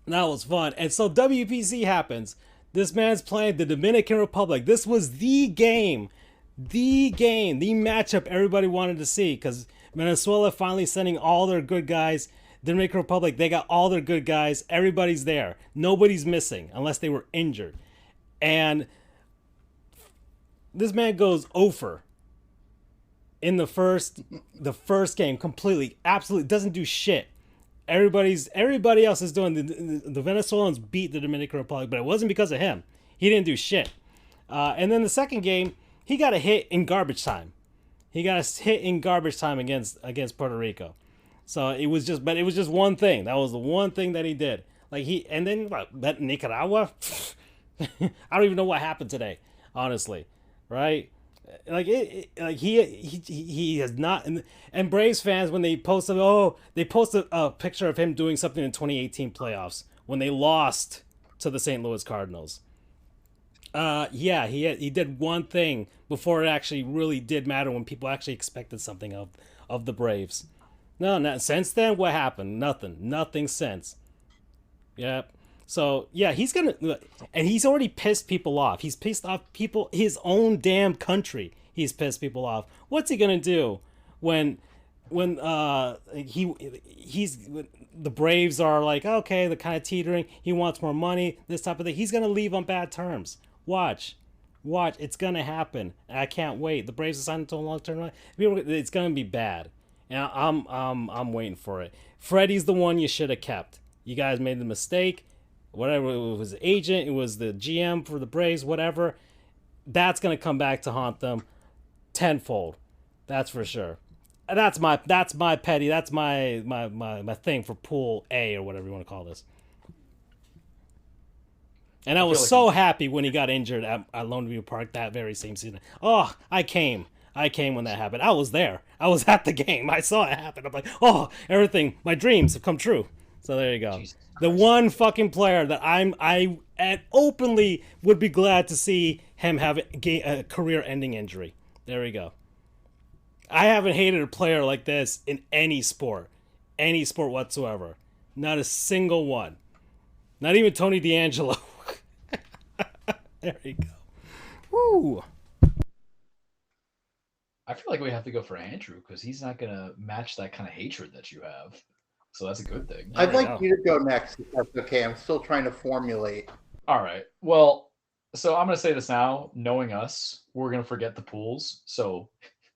was fun. And so WPC happens. This man's playing the Dominican Republic. This was the game, the matchup everybody wanted to see, because Venezuela finally sending all their good guys. Dominican Republic, they got all their good guys. Everybody's there. Nobody's missing unless they were injured. And this man goes over in the first game completely. Absolutely doesn't do shit. Everybody else is doing. The Venezuelans beat the Dominican Republic, but it wasn't because of him. He didn't do shit. And then the second game, he got a hit in garbage time. Against Puerto Rico. So it was just one thing. That was the one thing that he did. And then that Nicaragua. I don't even know what happened today, honestly, right? He has not. And Braves fans, when they posted a picture of him doing something in 2018 playoffs when they lost to the St. Louis Cardinals. He did one thing before it actually really did matter, when people actually expected something of the Braves. No, not since then. What happened? Nothing since. Yep. So yeah, he's already pissed people off. He's pissed off people, his own damn country. He's pissed people off. What's he gonna do when the Braves are like, okay, they're kind of teetering. He wants more money, this type of thing. He's gonna leave on bad terms. Watch, it's gonna happen. I can't wait. The Braves are signed to a long-term. It's gonna be bad. And I'm waiting for it. Freddie's the one you should have kept. You guys made the mistake. Whatever, it was the agent, it was the GM for the Braves, whatever. That's gonna come back to haunt them tenfold. That's for sure. That's my petty. That's my thing for Pool A, or whatever you want to call this. And I was so happy when he got injured at Lone View Park that very same season. Oh, I came when that happened. I was there. I was at the game. I saw it happen. I'm like, oh, everything, my dreams have come true. So there you go. The one fucking player that I openly would be glad to see him have a career-ending injury. There we go. I haven't hated a player like this in any sport whatsoever. Not a single one. Not even Tony D'Angelo. There you go. Woo. I feel like we have to go for Andrew, because he's not going to match that kind of hatred that you have. So that's a good thing. I'd like you to go next, if that's okay. I'm still trying to formulate. All right. Well, so I'm going to say this now. Knowing us, we're going to forget the pools. So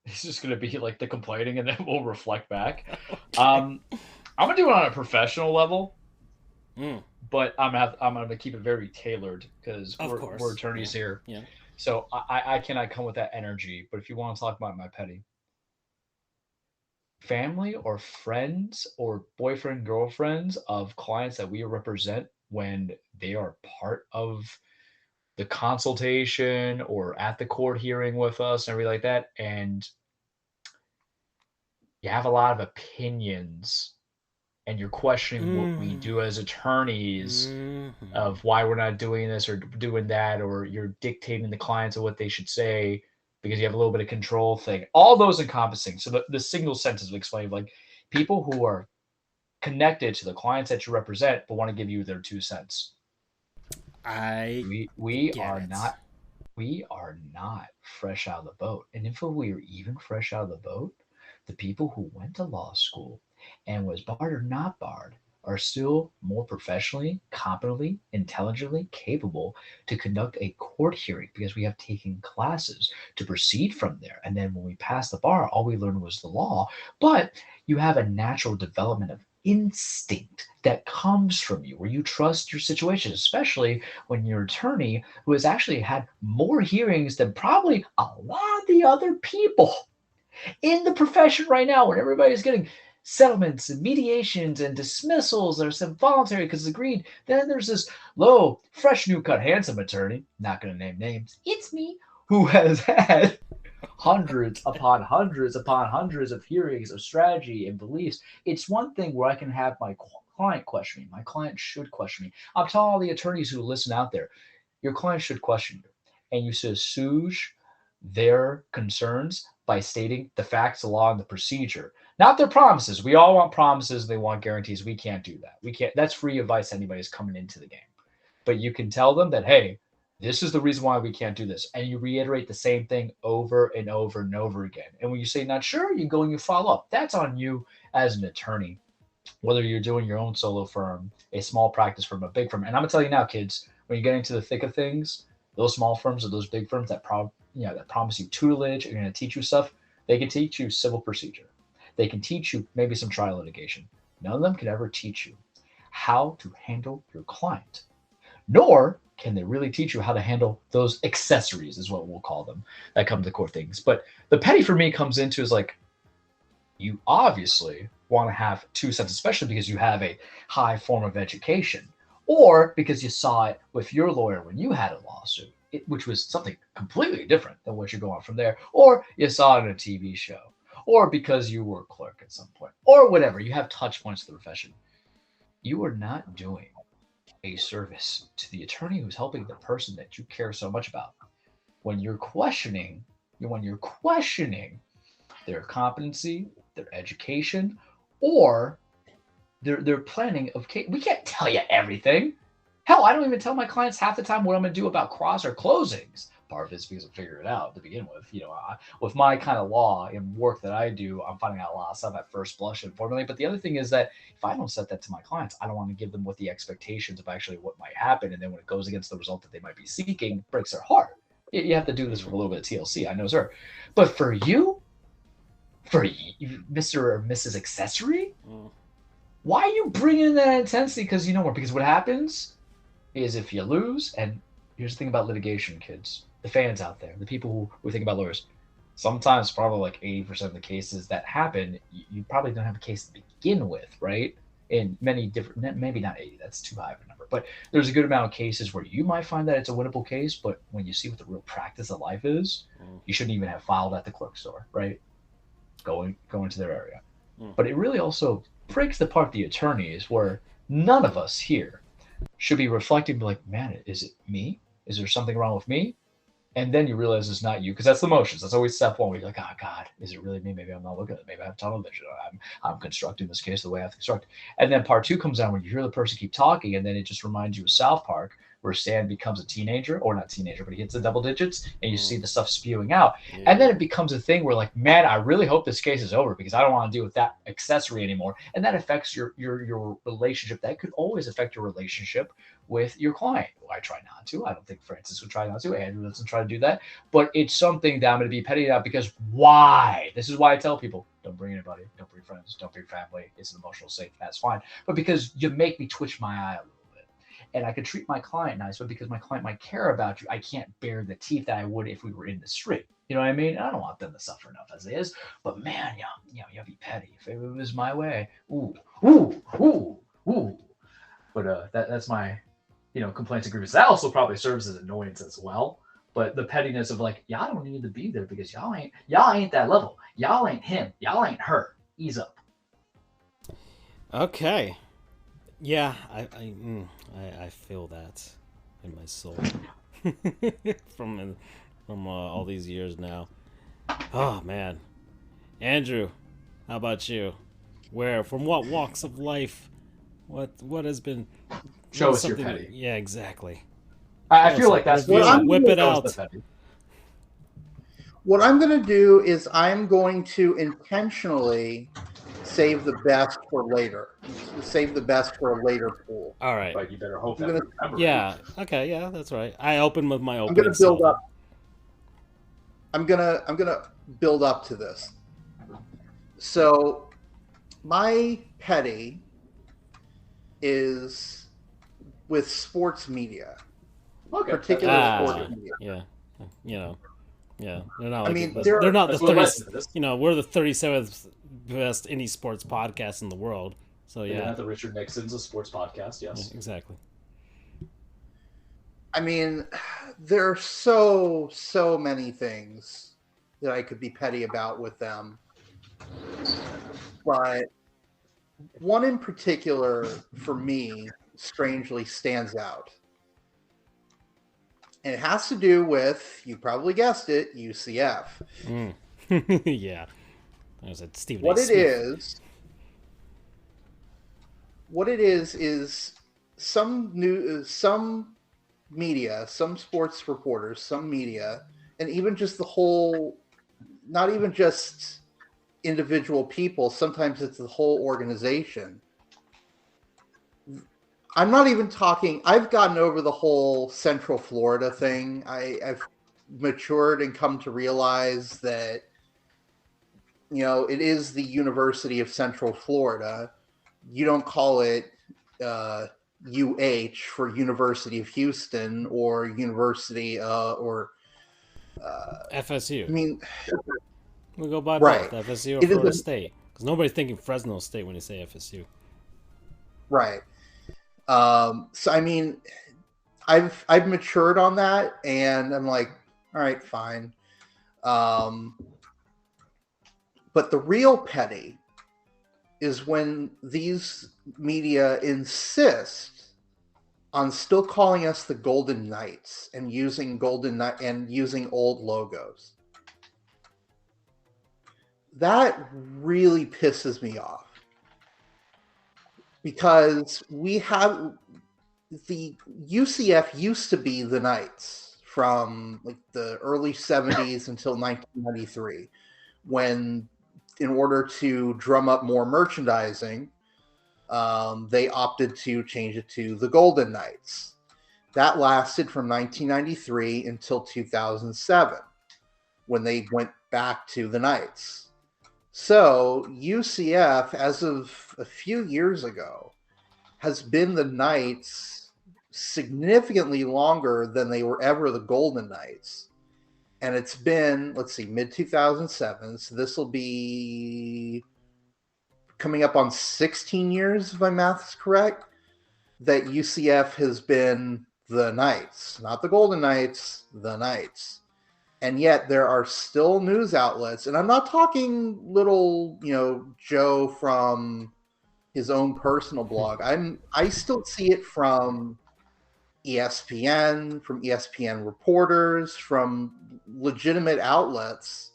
it's just going to be like the complaining, and then we'll reflect back. I'm going to do it on a professional level. But I'm going to keep it very tailored, because we're attorneys here. Yeah. So I cannot come with that energy. But if you want to talk about my petty, family or friends or boyfriend, girlfriends of clients that we represent, when they are part of the consultation or at the court hearing with us and everything like that, and you have a lot of opinions and you're questioning what we do as attorneys of why we're not doing this or doing that, or you're dictating the clients of what they should say because you have a little bit of control thing. All those encompassing. So the single sentence of explaining, like, people who are connected to the clients that you represent but want to give you their 2 cents. We are not fresh out of the boat. And if we were even fresh out of the boat, the people who went to law school and was barred or not barred are still more professionally, competently, intelligently capable to conduct a court hearing because we have taken classes to proceed from there. And then when we passed the bar, all we learned was the law. But you have a natural development of instinct that comes from you where you trust your situation, especially when you're an attorney who has actually had more hearings than probably a lot of the other people in the profession right now, when everybody's getting settlements and mediations and dismissals. There's some voluntary because it's agreed. Then there's this low, fresh, new cut, handsome attorney, not going to name names, it's me, who has had hundreds upon hundreds upon hundreds of hearings of strategy and beliefs. It's one thing where I can have my client question me. My client should question me. I'm telling all the attorneys who listen out there, your client should question you. And you should assuage their concerns by stating the facts, the law, and the procedure. Not their promises. We all want promises. They want guarantees. We can't do that. We can't. That's free advice to anybody who's coming into the game. But you can tell them that, hey, this is the reason why we can't do this. And you reiterate the same thing over and over and over again. And when you say not sure, you go and you follow up. That's on you as an attorney, whether you're doing your own solo firm, a small practice firm, a big firm. And I'm going to tell you now, kids, when you get into the thick of things, those small firms or those big firms that promise you tutelage and going to teach you stuff, they can teach you civil procedure. They can teach you maybe some trial litigation. None of them can ever teach you how to handle your client, nor can they really teach you how to handle those accessories, is what we'll call them, that come to court things. But the petty for me comes into is like, you obviously want to have 2 cents, especially because you have a high form of education, or because you saw it with your lawyer when you had a lawsuit, which was something completely different than what you're going from there, or you saw it in a TV show, or because you were a clerk at some point, or whatever. You have touch points to the profession. You are not doing a service to the attorney who's helping the person that you care so much about. When you're questioning their competency, their education, or their planning of case. We can't tell you everything. Hell, I don't even tell my clients half the time what I'm going to do about cross or closings. Part of it's because I figure it out to begin with. With my kind of law and work that I do, I'm finding out a lot of stuff at first blush and formulate. But the other thing is that if I don't set that to my clients, I don't want to give them what the expectations of actually what might happen. And then when it goes against the result that they might be seeking, it breaks their heart. You have to do this for a little bit of TLC, I know, sir. But for you, Mr. or Mrs. Accessory, why are you bringing in that intensity? Because what happens is if you lose, and here's the thing about litigation, kids, the fans out there, the people who think about lawyers, sometimes probably like 80% of the cases that happen, you probably don't have a case to begin with, right? In many different, maybe not 80, that's too high of a number, but there's a good amount of cases where you might find that it's a winnable case, but when you see what the real practice of life is, you shouldn't even have filed at the clerk store, right? Going to their area. But it really also breaks apart the attorneys, where none of us here should be reflecting like, man, is it me? Is there something wrong with me? And then you realize it's not you, because that's the motions. That's always step one, where you're like, oh God, is it really me? Maybe I'm not looking at it. Maybe I have tunnel vision. I'm constructing this case the way I have to construct. And then part 2 comes down when you hear the person keep talking, and then it just reminds you of South Park, where Stan becomes a teenager, or not teenager, but he hits the double digits, and you see the stuff spewing out. Yeah. And then it becomes a thing where like, man, I really hope this case is over because I don't want to deal with that accessory anymore. And that affects your relationship. That could always affect your relationship with your client. Well, I try not to. I don't think Francis would try not to. Andrew doesn't try to do that. But it's something that I'm going to be petty about, because why? This is why I tell people, don't bring anybody, don't bring friends, don't bring family. It's an emotional safe. That's fine. But because you make me twitch my eye a little bit. And I could treat my client nice, but because my client might care about you, I can't bear the teeth that I would if we were in the street. You know what I mean? I don't want them to suffer enough as it is. But man, you be petty. If it was my way, ooh. But that's my complaints and grievances. That also probably serves as annoyance as well. But the pettiness of like, y'all don't need to be there because y'all ain't that level. Y'all ain't him. Y'all ain't her. Ease up. Okay. Yeah, I feel that in my soul from all these years now. Oh man, Andrew, how about you? From what walks of life? What has been? Show us your petty. Yeah, exactly. I feel like that's whip it out. What I'm going to do is I'm going to intentionally save the best for later. Save the best for a later pool. All right. But you better hope that. Yeah. Okay. Yeah, that's right. I open with my opening. I'm going to build up. I'm gonna build up to this. So, my petty is with sports media, particular sports media. Yeah, yeah. They're not. I mean, they're not the 30th. We're the 37th best indie sports podcast in the world. So yeah, not the Richard Nixon's a sports podcast. Yes, yeah, exactly. I mean, there are so many things that I could be petty about with them, but one in particular for me strangely stands out. And it has to do with, you probably guessed it, UCF. Yeah. I was at Stephen What it is some media, some sports reporters, some media, and even just the whole, not even just individual people, sometimes it's the whole organization. I'm not even talking, I've gotten over the whole Central Florida thing. I've matured and come to realize that, it is the University of Central Florida. You don't call it UH for University of Houston or University or FSU. I mean, we go by both, FSU or Florida State, because nobody's thinking Fresno State when you say FSU. Right. So I mean, I've matured on that, and I'm like, all right, fine. But the real petty is when these media insist on still calling us the Golden Knights and using old logos. That really pisses me off. Because we have the UCF used to be the Knights from like the early 70s until 1993, when in order to drum up more merchandising, they opted to change it to the Golden Knights. That lasted from 1993 until 2007, when they went back to the Knights. So UCF, as of a few years ago, has been the Knights significantly longer than they were ever the Golden Knights. And it's been, mid-2007, so this will be coming up on 16 years, if my math is correct, that UCF has been the Knights. Not the Golden Knights, the Knights. And yet there are still news outlets, and I'm not talking little, Joe from his own personal blog. I still see it from ESPN, from ESPN reporters, from legitimate outlets.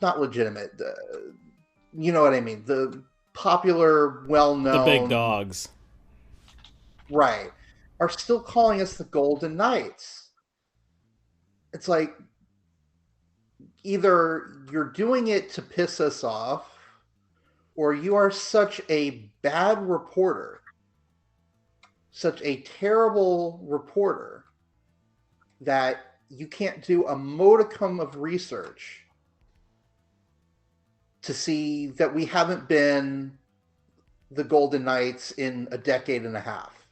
Not legitimate, you know what I mean? The popular, well-known, the big dogs, right, are still calling us the Golden Knights. It's like, either you're doing it to piss us off, or you are such a bad reporter, such a terrible reporter, that you can't do a modicum of research to see that we haven't been the Golden Knights in a decade and a half.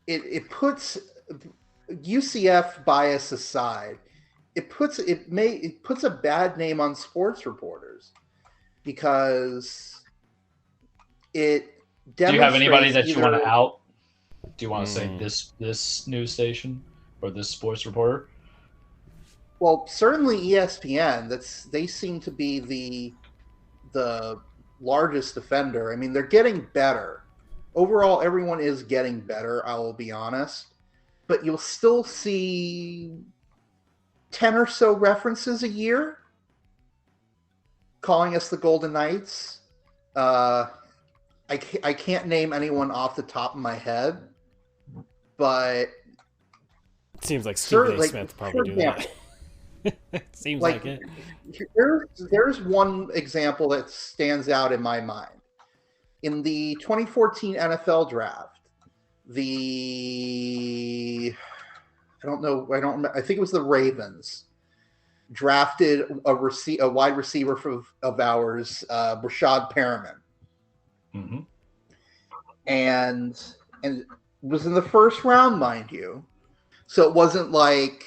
It puts UCF bias aside. It puts a bad name on sports reporters, because it demonstrates. Do you have anybody that you want to out? Do you want to say this news station or this sports reporter? Well, certainly ESPN. They seem to be the largest offender. I mean, they're getting better. Overall, everyone is getting better, I will be honest. But you'll still see 10 or so references a year calling us the Golden Knights. I can't name anyone off the top of my head, but it seems like Stephen A. Smith probably do that. Seems like it. There's one example that stands out in my mind. In the 2014 NFL draft, I think it was the Ravens drafted a wide receiver of ours, Rashad Perriman. Mm-hmm. And it was in the first round, mind you. So it wasn't like,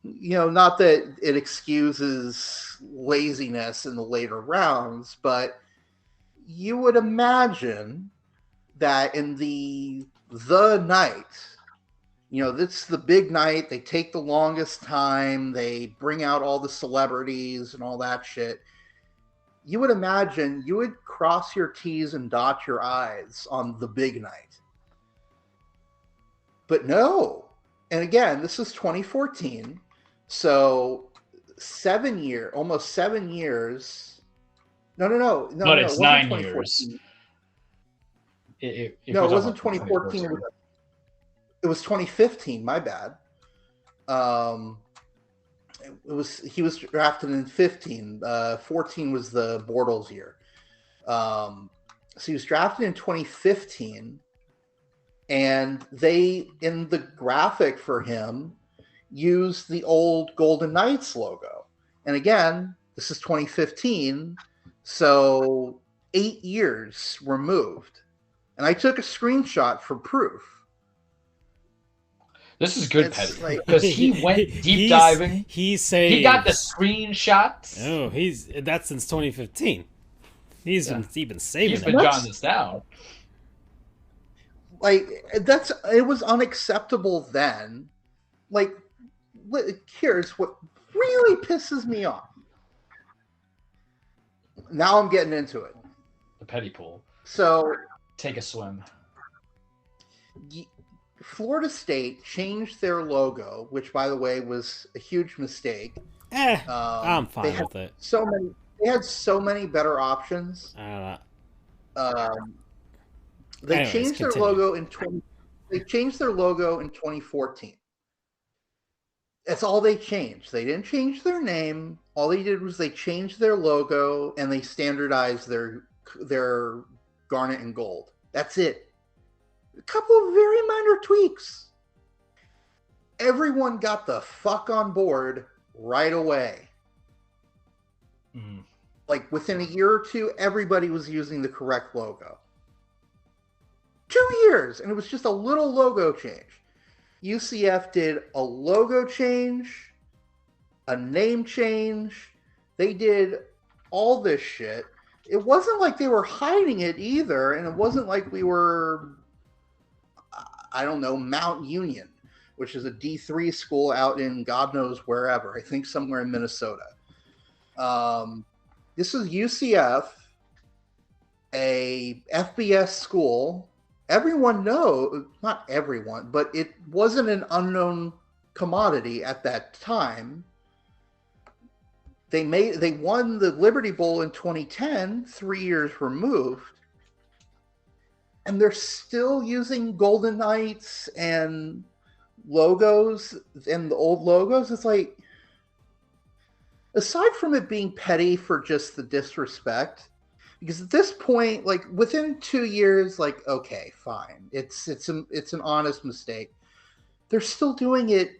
not that it excuses laziness in the later rounds, but you would imagine that in the night, it's the big night. They take the longest time. They bring out all the celebrities and all that shit. You would imagine you would cross your T's and dot your I's on the big night. But no. And again, this is 2014. So almost 7 years. No. It's 9 years. It wasn't 2014. It was 2015. My bad. He was drafted in 15. 14 was the Bortles year. So he was drafted in 2015, and they, in the graphic for him, used the old Golden Knights logo. And again, this is 2015, so 8 years removed. And I took a screenshot for proof. This is good, Petty, because he went deep diving. He got the screenshots. Oh, that's since 2015. He's been saving. He's been jotting this down. It was unacceptable then. Here's what really pisses me off. Now I'm getting into it. The Petty pool. So take a swim. Florida State changed their logo, which, by the way, was a huge mistake. I'm fine with it. They had so many better options. They changed their logo in 2014. That's all they changed. They didn't change their name. All they did was they changed their logo and they standardized their garnet and gold. That's it. A couple of very minor tweaks. Everyone got the fuck on board right away. Mm. Within a year or two, everybody was using the correct logo. 2 years, and it was just a little logo change. UCF did a logo change, a name change. They did all this shit. It wasn't like they were hiding it either, and it wasn't like we were, I don't know, Mount Union, which is a D3 school out in God knows wherever. I think somewhere in Minnesota. This is UCF, a FBS school. Everyone knows, not everyone, but it wasn't an unknown commodity at that time. They won the Liberty Bowl in 2010, 3 years removed. And they're still using Golden Knights and logos and the old logos. It's like, aside from it being petty for just the disrespect, because at this point, within 2 years, okay, fine. It's an honest mistake. They're still doing it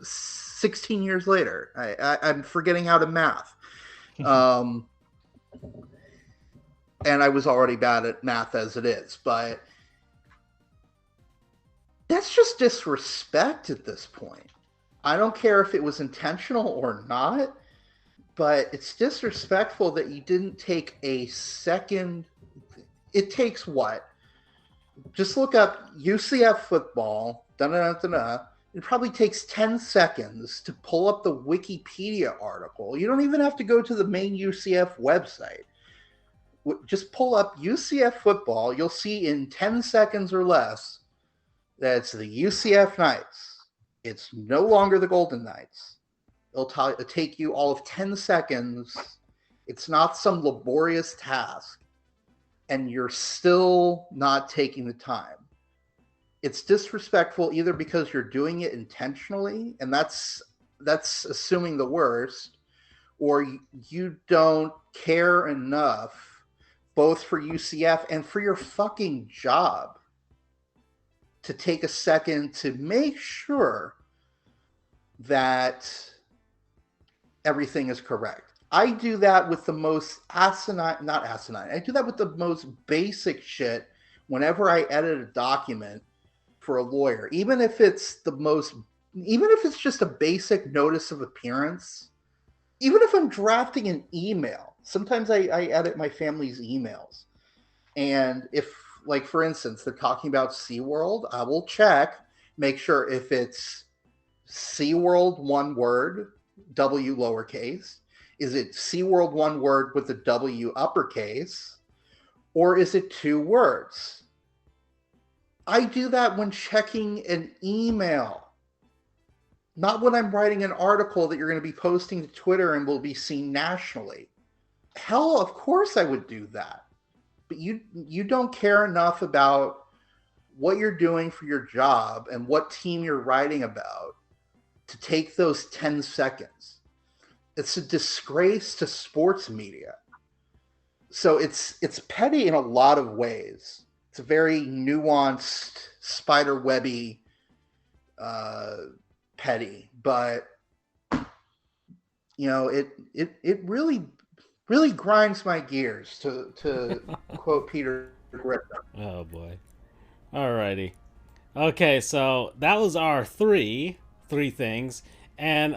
16 years later. I'm forgetting how to math. And I was already bad at math as it is, but that's just disrespect at this point. I don't care if it was intentional or not, but it's disrespectful that you didn't take a second. It takes what? Just look up UCF football da-da-da-da-da. It probably takes 10 seconds to pull up the Wikipedia article. You don't even have to go to the main UCF website. Just pull up UCF football. You'll see in 10 seconds or less that it's the UCF Knights. It's no longer the Golden Knights. It'll take you all of 10 seconds. It's not some laborious task. And you're still not taking the time. It's disrespectful either because you're doing it intentionally, and that's assuming the worst, or you don't care enough both for UCF and for your fucking job to take a second to make sure that everything is correct. I do that with the most I do that with the most basic shit whenever I edit a document for a lawyer, even if it's just a basic notice of appearance, even if I'm drafting an email. Sometimes I edit my family's emails. And if, like, for instance, they're talking about SeaWorld, I will check, make sure if it's SeaWorld one word, W lowercase, is it SeaWorld one word with the W uppercase, or is it two words? I do that when checking an email, not when I'm writing an article that you're going to be posting to Twitter and will be seen nationally. Hell, of course I would do that. But you don't care enough about what you're doing for your job and what team you're writing about to take those 10 seconds. It's a disgrace to sports media. So it's petty in a lot of ways. It's a very nuanced, spider-webby petty, but it really grinds my gears to quote Peter Griffin. Oh boy. Alrighty. Okay, so that was our three things, and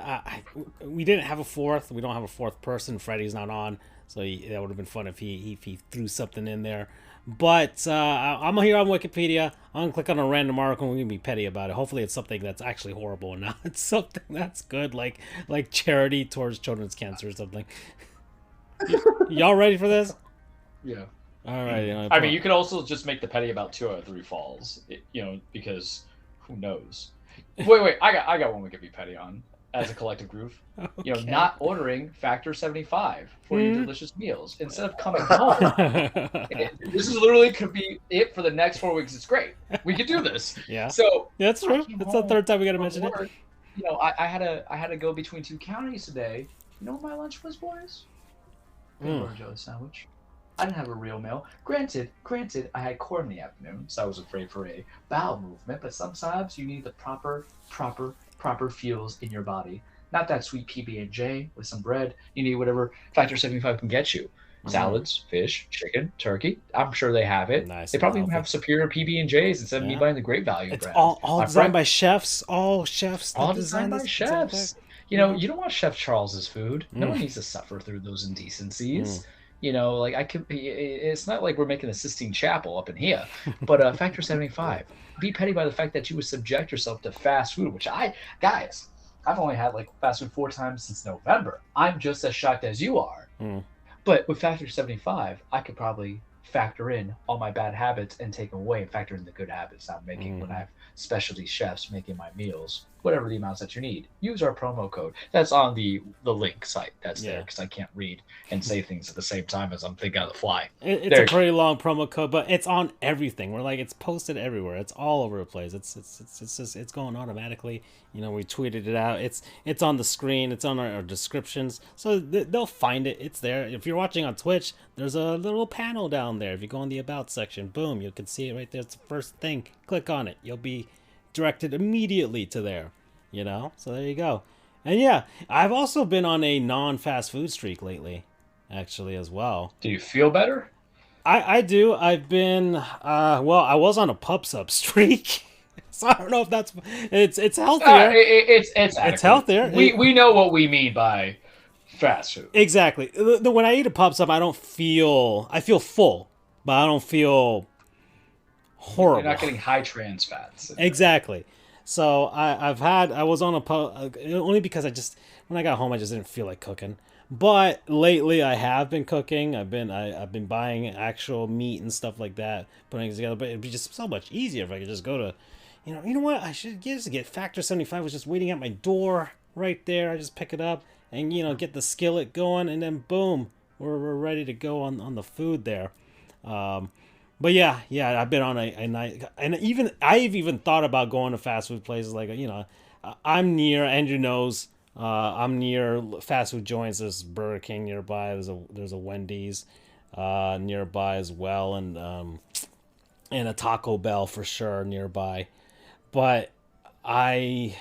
we didn't have a fourth. We don't have a fourth person. Freddie's not on, so that would have been fun if he threw something in there. But I'm here on Wikipedia. I'm going to click on a random article and we're going to be petty about it. Hopefully it's something that's actually horrible and not something that's good, like charity towards children's cancer or something. Y'all ready for this? Yeah. All right. I mean, you could also just make the petty about 2 out of 3 falls, because who knows? Wait, I got one we could be petty on as a collective group. Okay. Not ordering Factor 75 for your delicious meals instead of coming home. This is literally could be it for the next 4 weeks. It's great. We could do this. Yeah. So that's true. It's the third time we got to mention it. I had to go between 2 counties today. You know what my lunch was, boys? Peanut jelly sandwich. I didn't have a real meal. Granted, I had corn in the afternoon, so I was afraid for a bowel movement. But sometimes you need the proper fuels in your body. Not that sweet PB&J with some bread. You need whatever Factor 75 can get you. Salads, fish, chicken, turkey. I'm sure they have it. Nice. They probably even have superior PB&Js instead of me buying the Great Value brand. All designed by chefs. All chefs. All designed by chefs. You don't want Chef Charles's food. No one needs to suffer through those indecencies. It's not like we're making a Sistine Chapel up in here, but Factor 75. Be petty by the fact that you would subject yourself to fast food, which I've only had fast food 4 times since November. I'm just as shocked as you are. But with Factor 75, I could probably factor in all my bad habits and take away and factor in the good habits I'm making when I have specialty chefs making my meals, whatever the amounts that you need. Use our promo code. That's on the link site. That's there because I can't read and say things at the same time as I'm thinking on the fly. It's a pretty long promo code, but it's on everything. It's posted everywhere. It's all over the place. It's going automatically. We tweeted it out. It's on the screen. It's on our descriptions. So they'll find it. It's there. If you're watching on Twitch, there's a little panel down there. If you go in the About section, boom, you can see it right there. It's the first thing. Click on it. You'll be directed immediately to there. So there you go. And yeah, I've also been on a non-fast food streak lately, actually, as well. Do you feel better? I do. I've been I was on a pub sub streak. So I don't know if it's healthier. It's healthier. We know what we mean by fast food. Exactly. When I eat a pub sub, I feel full, but I don't feel horrible. You're not getting high trans fats. Exactly. So I was on only because when I got home I just didn't feel like cooking. But lately I have been cooking. I've been buying actual meat and stuff like that, putting it together. But it'd be just so much easier if I could just go to, you know what? I should just get Factor 75 was just waiting at my door right there. I just pick it up and get the skillet going, and then boom, we're ready to go on the food there. But yeah, I've been on a night, and I've even thought about going to fast food places like I'm near, Andrew knows. I'm near fast food joints. There's Burger King nearby. There's a Wendy's nearby as well, and a Taco Bell for sure nearby. But I've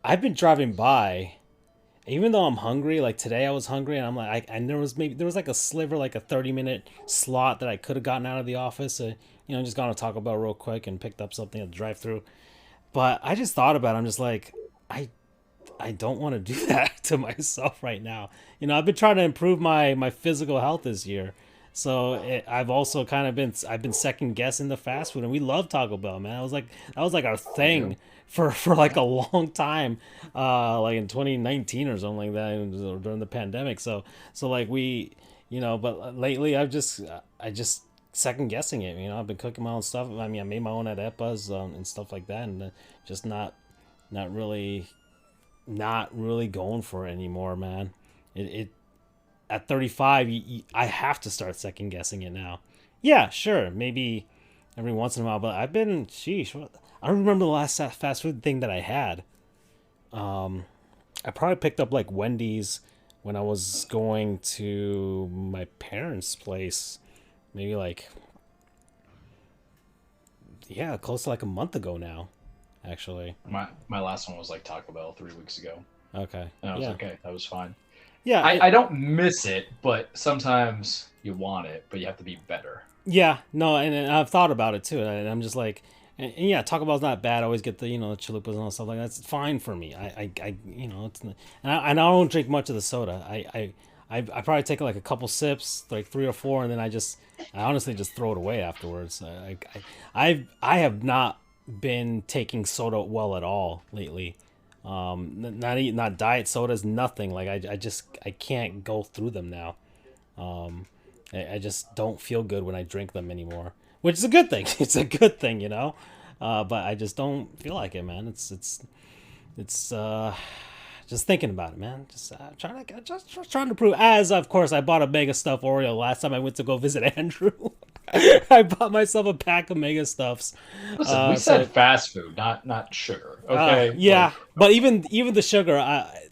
been driving by, even though I'm hungry. Like today, I was hungry, and I'm like, and there was like a sliver, like a 30-minute slot that I could have gotten out of the office. Just gone to Taco Bell real quick and picked up something at the drive-thru. But I just thought about it. I'm just like, I don't want to do that to myself right now. I've been trying to improve my physical health this year. So I've also kind of I've been second guessing the fast food, and we love Taco Bell, man. That was like our thing for like a long time, like in 2019 or something like that, during the pandemic. So like but lately I just second guessing it. I've been cooking my own stuff. I mean, I made my own arepas and stuff like that, and just not really going for it anymore, man. It at 35, I have to start second guessing it now. Yeah, sure, maybe every once in a while, but I don't remember the last fast food thing that I had. I probably picked up like Wendy's when I was going to my parents' place, maybe like, close to like a month ago now, actually. My last one was like Taco Bell 3 weeks ago. Okay. And I was okay. That was fine. Yeah. I don't miss it, but sometimes you want it, but you have to be better. Yeah, no, and I've thought about it too, and I'm just like, and yeah, Taco Bell's not bad. I always get the the chalupas and all stuff like that. That's fine for me. It's and I don't drink much of the soda. I probably take like a couple sips, like 3 or 4, and then I honestly just throw it away afterwards. I have not been taking soda well at all lately. Not diet sodas, nothing. Like I can't go through them now. I just don't feel good when I drink them anymore, which is a good thing. It's a good thing, but I just don't feel like it, man. It's just thinking about it, man. Just trying to prove. As of course, I bought a Mega Stuff Oreo last time I went to go visit Andrew. I bought myself a pack of Mega Stuffs. Listen, we said fast food, not sugar. Okay. Yeah, but even the sugar,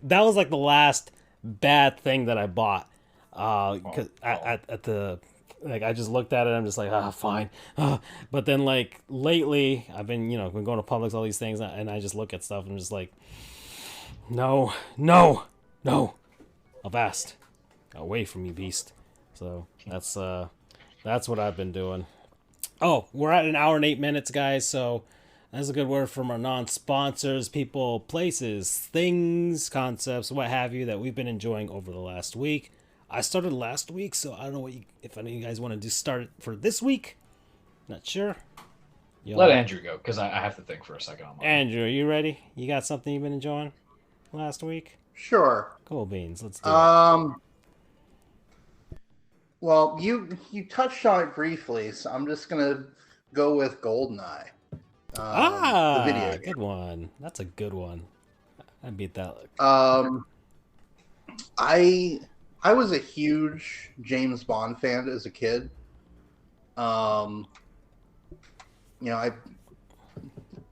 that was like the last bad thing that I bought. Cause at the I just looked at it. I'm just like, fine. But then like lately, I've been been going to Publix, all these things, and I just look at stuff and I'm just like, no, Avast, away from me, beast. So that's what I've been doing. Oh, we're at an hour and 8 minutes, guys. So that's a good word from our non-sponsors, people, places, things, concepts, what have you, that we've been enjoying over the last week. I started last week, so I don't know if any of you guys want to start for this week. Not sure. Let Andrew go, because I have to think for a second on mine. Andrew, are you ready? You got something you've been enjoying last week? Sure. Cool beans. Let's do it. Well, you touched on it briefly, so I'm just gonna go with GoldenEye. The video game. Good one. That's a good one. I beat that. I was a huge James Bond fan as a kid.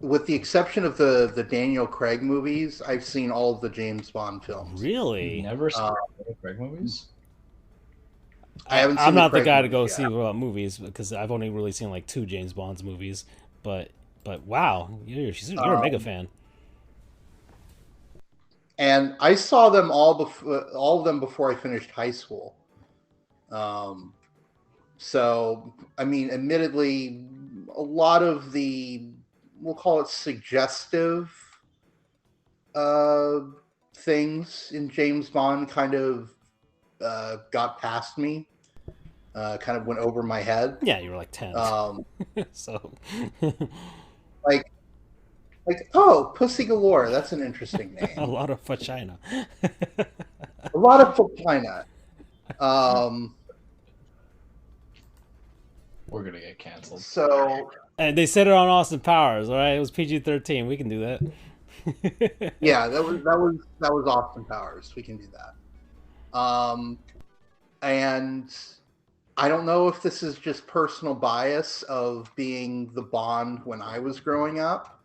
With the exception of the Daniel Craig movies, I've seen all of the James Bond films. Really? You never saw Daniel Craig movies? I'm not the guy to go see movies because I've only really seen like 2 James Bond's movies. But wow, you're a mega fan. And I saw them all of them before I finished high school. So I mean, admittedly, a lot of the, we'll call it suggestive things in James Bond kind of got past me, kind of went over my head. Yeah, you were like 10. So like Like, oh, Pussy Galore. That's an interesting A name. lot of vagina. A lot of vagina. We're gonna get canceled. So And they said it on Austin Powers, all right? It was PG-13. We can do that. yeah, that was Austin Powers. We can do that. And I don't know if this is just personal bias of being the Bond when I was growing up,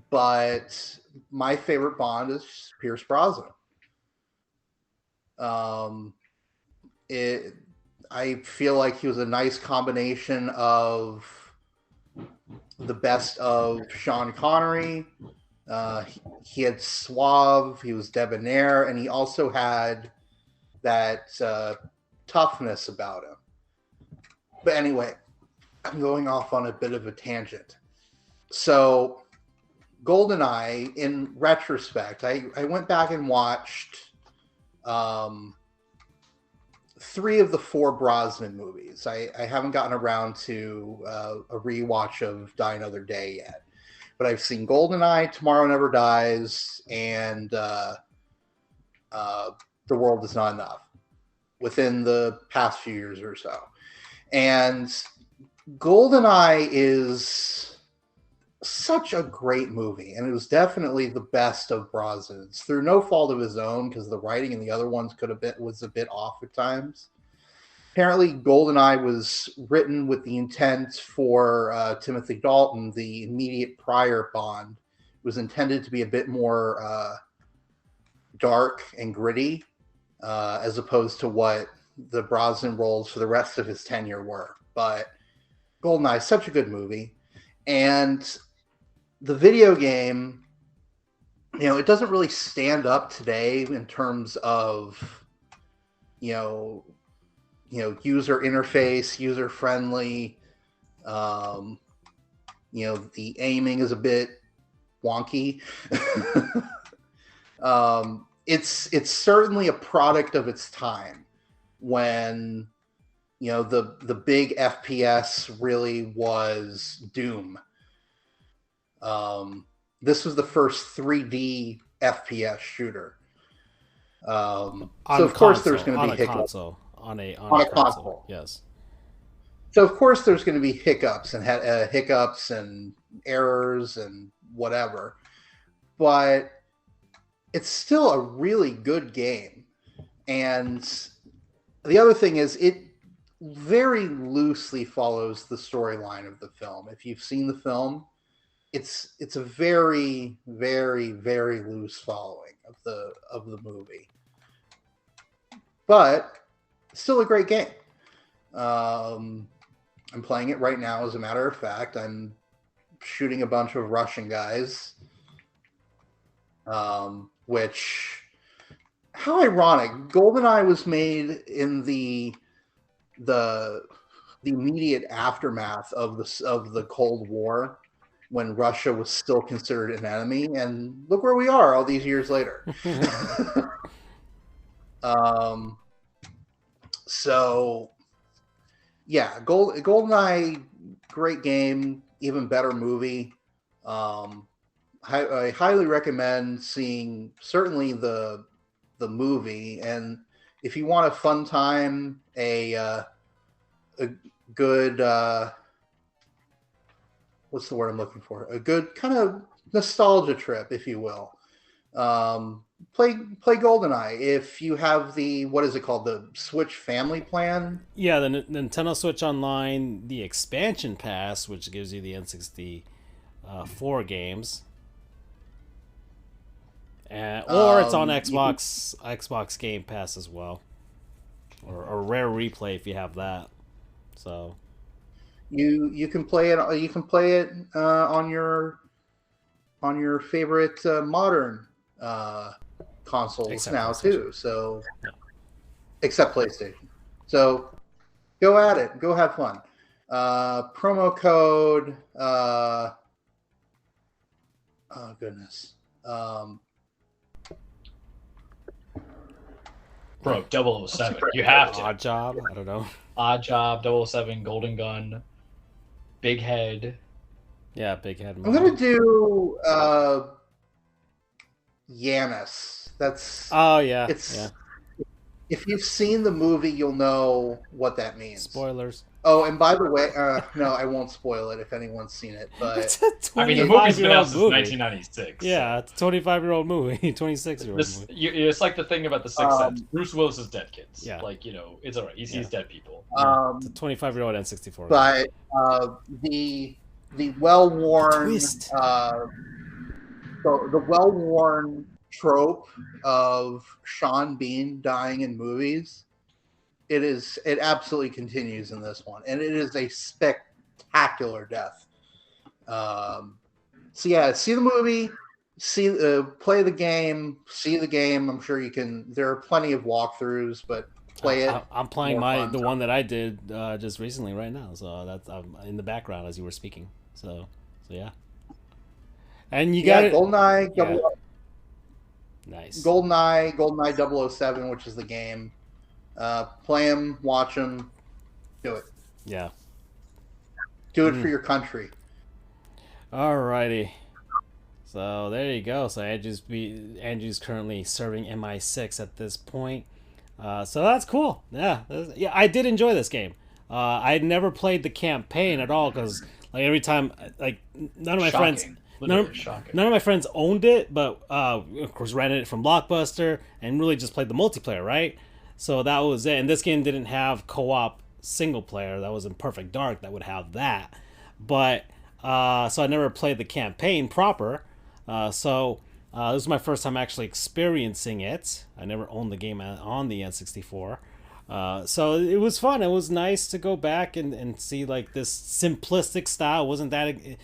but my favorite Bond is Pierce Brosnan. I feel like he was a nice combination of the best of Sean Connery. He had suave, he was debonair, and he also had that toughness about him. But anyway, I'm going off on a bit of a tangent. So, GoldenEye, in retrospect, I went back and watched 3 of the 4 Brosnan movies. I haven't gotten around to a rewatch of Die Another Day yet. But I've seen GoldenEye, Tomorrow Never Dies, and The World Is Not Enough within the past few years or so. And GoldenEye is such a great movie, and it was definitely the best of Brosnan's through no fault of his own, because the writing in the other ones was a bit off at times. Apparently, GoldenEye was written with the intent for Timothy Dalton, the immediate prior Bond. It was intended to be a bit more dark and gritty, as opposed to what the Brosnan roles for the rest of his tenure were. But GoldenEye is such a good movie. And the video game, it doesn't really stand up today in terms of, user interface, user friendly. The aiming is a bit wonky. It's certainly a product of its time when the big FPS really was Doom. This was the first 3D FPS shooter. So of course there's going to be hiccups on a console. Yes. So of course there's going to be hiccups and errors and whatever, but it's still a really good game. And the other thing is it very loosely follows the storyline of the film. If you've seen the film, it's a very, very, very loose following of the movie, but still a great game. I'm playing it right now. As a matter of fact, I'm shooting a bunch of Russian guys, which, how ironic. GoldenEye was made in the immediate aftermath of the Cold War, when Russia was still considered an enemy, and look where we are all these years later. So yeah, GoldenEye, great game, even better movie. I highly recommend seeing certainly the movie, and if you want a fun time, a good what's the word I'm looking for? A good kind of nostalgia trip, if you will. Play GoldenEye if you have the, what is it called, the Switch Family Plan? Yeah, the Nintendo Switch Online, the expansion pass, which gives you the N64 games, or it's on Xbox Game Pass as well, or Rare Replay if you have that. So you can play it. You can play it on your favorite modern consoles except now too. So except PlayStation. So go at it. Go have fun. Promo code. Oh goodness. Bro, 007. You have to. Odd Job. I don't know. Odd Job, 007, Golden Gun, Big Head, Yeah, big head. I'm gonna do Yanis. That's yeah. If you've seen the movie, you'll know what that means. Spoilers. Oh, and by the way, no, I won't spoil it if anyone's seen it. But I mean, the movie's been out since 1996. Yeah, it's a 25-year-old movie, 26-year-old movie. It's like the thing about the Sixth Sense. Bruce Willis is dead kids. Yeah. Like, it's all right. He's dead people. It's a 25-year-old N64. But the well-worn twist. the well-worn trope of Sean Bean dying in movies, it absolutely continues in this one, and it is a spectacular death. So yeah, see the movie, play the game, see the game. I'm sure you can. There are plenty of walkthroughs, but play it. I'm playing the one that I did just recently right now, so that's in the background as you were speaking. So yeah. And you got GoldenEye. Yeah. Nice. GoldenEye 007, which is the game. Play them, watch them, do it. Yeah. Do it for your country. Alrighty. So there you go. So Andrew's currently serving MI6 at this point. So that's cool. Yeah, I did enjoy this game. I had never played the campaign at all because like every time, like none of my friends. None of my friends owned it, but of course rented it from Blockbuster and really just played the multiplayer, right? So that was it. And this game didn't have co-op single player. That was in Perfect Dark that would have that. But so I never played the campaign proper. So this was my first time actually experiencing it. I never owned the game on the N64. So it was fun. It was nice to go back and see like this simplistic style. It wasn't that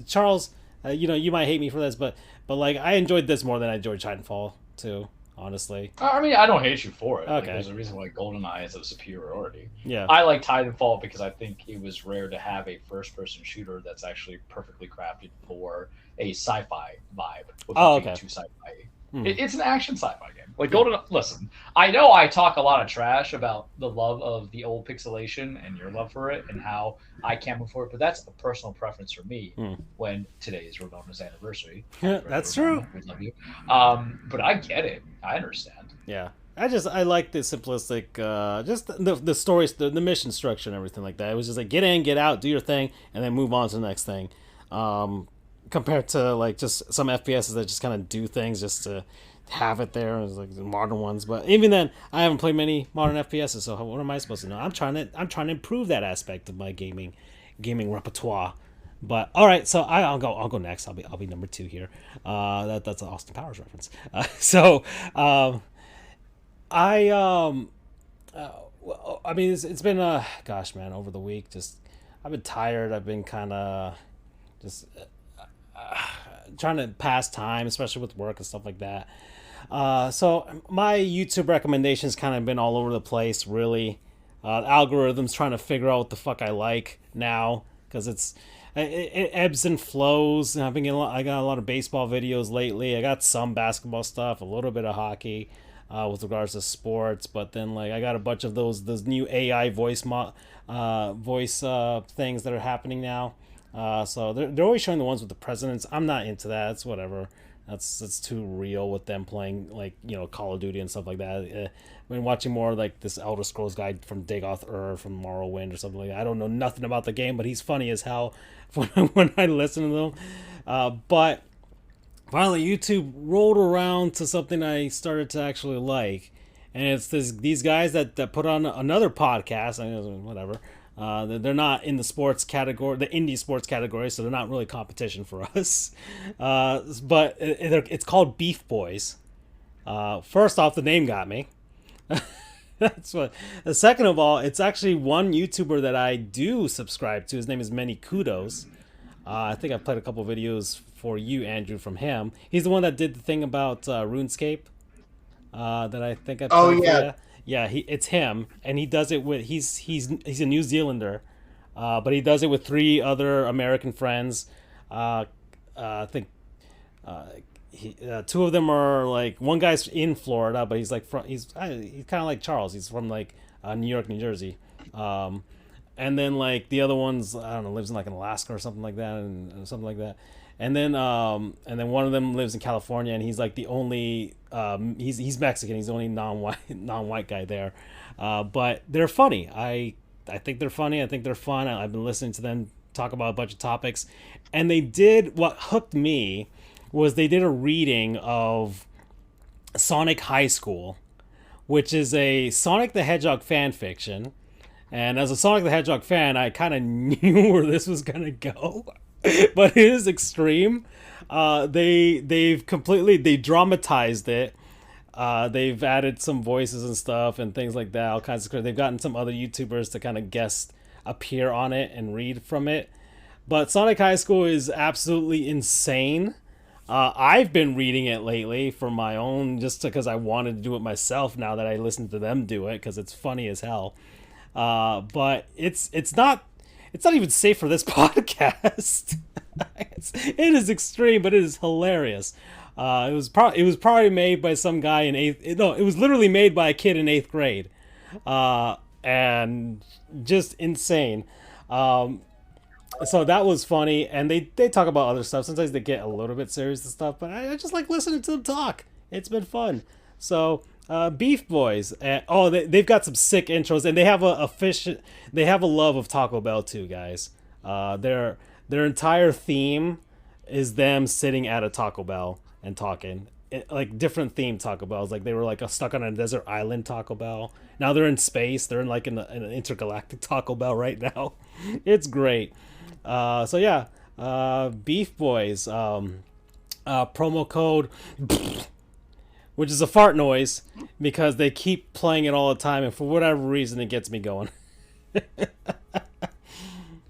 Charles, you might hate me for this, but like I enjoyed this more than I enjoyed Titanfall 2, honestly. I mean, I don't hate you for it. Okay. Like, there's a reason why GoldenEye is a superiority. Yeah. I like Titanfall because I think it was rare to have a first-person shooter that's actually perfectly crafted for a sci-fi vibe. Oh, okay. Too sci-fi. It's an action sci-fi game. Like listen, I know I talk a lot of trash about the love of the old pixelation and your love for it and how I can't move for it, but that's a personal preference for me when today is Ramona's anniversary. That's true. We love you. But I get it. I understand. Yeah. I like the simplistic, just the stories, the mission structure and everything like that. It was just like get in, get out, do your thing, and then move on to the next thing. Compared to like just some FPSs that just kind of do things just to have it there, as like the modern ones. But even then, I haven't played many modern FPSs, so what am I supposed to know? I'm trying to improve that aspect of my gaming repertoire. But all right, so I'll go next. I'll be number 2 here. That's an Austin Powers reference. I mean, it's been gosh, man, over the week, just I've been tired. I've been kind of just trying to pass time, especially with work and stuff like that. So my YouTube recommendations kind of been all over the place, really. The algorithm's trying to figure out what the fuck I like now, because it ebbs and flows. And I got a lot of baseball videos lately. I got some basketball stuff, a little bit of hockey, with regards to sports. But then like I got a bunch of those new AI voice things that are happening now. So they're always showing the ones with the presidents. I'm not into that. It's whatever. That's too real with them playing like Call of Duty and stuff like that. I've been watching more like this Elder Scrolls guy from Dagoth from Morrowind or something like that. I don't know nothing about the game, but he's funny as hell when I listen to them. But finally, YouTube rolled around to something I started to actually like, and it's these guys that put on another podcast. Whatever. They're not in the sports category, the indie sports category, so they're not really competition for us. But it's called Beef Boys. First off, the name got me. That's what. Second of all, it's actually one YouTuber that I do subscribe to. His name is Many Kudos. I think I've played a couple videos for you, Andrew, from him. He's the one that did the thing about RuneScape. That I think I played. Oh yeah. Yeah, it's him, and he does it with he's a New Zealander, but he does it with 3 other American friends. I think 2 of them are like, one guy's in Florida, but he's like he's kind of like Charles. He's from like New York, New Jersey, and then like the other one's, I don't know, lives in like in Alaska or something like that, and something like that. And then one of them lives in California, and he's like the only he's Mexican. He's the only non-white guy there. But they're funny. I think they're funny. I think they're fun. I've been listening to them talk about a bunch of topics, and they did what hooked me was they did a reading of Sonic High School, which is a Sonic the Hedgehog fan fiction. And as a Sonic the Hedgehog fan, I kind of knew where this was gonna go. But it is extreme. They dramatized it. They've added some voices and stuff and things like that. All kinds of. They've gotten some other YouTubers to kind of guest appear on it and read from it. But Sonic High School is absolutely insane. I've been reading it lately for my own, just because I wanted to do it myself. Now that I listen to them do it, because it's funny as hell. But it's not even safe for this podcast. It is extreme, but it is hilarious. It was probably made by some guy in eighth. No, it was literally made by a kid in 8th grade, and just insane. So that was funny, and they talk about other stuff. Sometimes they get a little bit serious and stuff, but I just like listening to them talk. It's been fun. So Beef Boys, they've got some sick intros, and they have they have a love of Taco Bell too, guys. Their entire theme is them sitting at a Taco Bell and talking. Like different themed Taco Bells. Like they were like stuck on a desert island Taco Bell. Now they're in space. They're in like an intergalactic Taco Bell right now. It's great. So yeah, Beef Boys, promo code, which is a fart noise because they keep playing it all the time, and for whatever reason it gets me going.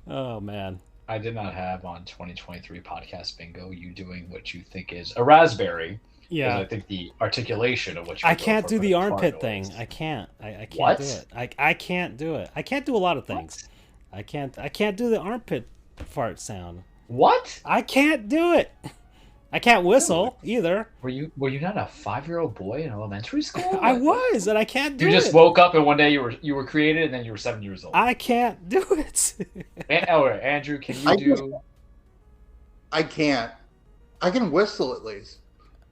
Oh man. I did not have on 2023 podcast bingo you doing what you think is a raspberry. Yeah, I think the articulation of what you. I can't do the armpit thing. I can't. I can't what? do it. I can't do it. I can't do a lot of things. What? I can't do the armpit fart sound. What? I can't do it. I can't whistle either. Were you not a 5-year-old boy in elementary school? I was, and I can't do it. You just woke up and one day you were created, and then you were 7 years old. I can't do it. Andrew, can you do? I can't. I can whistle at least.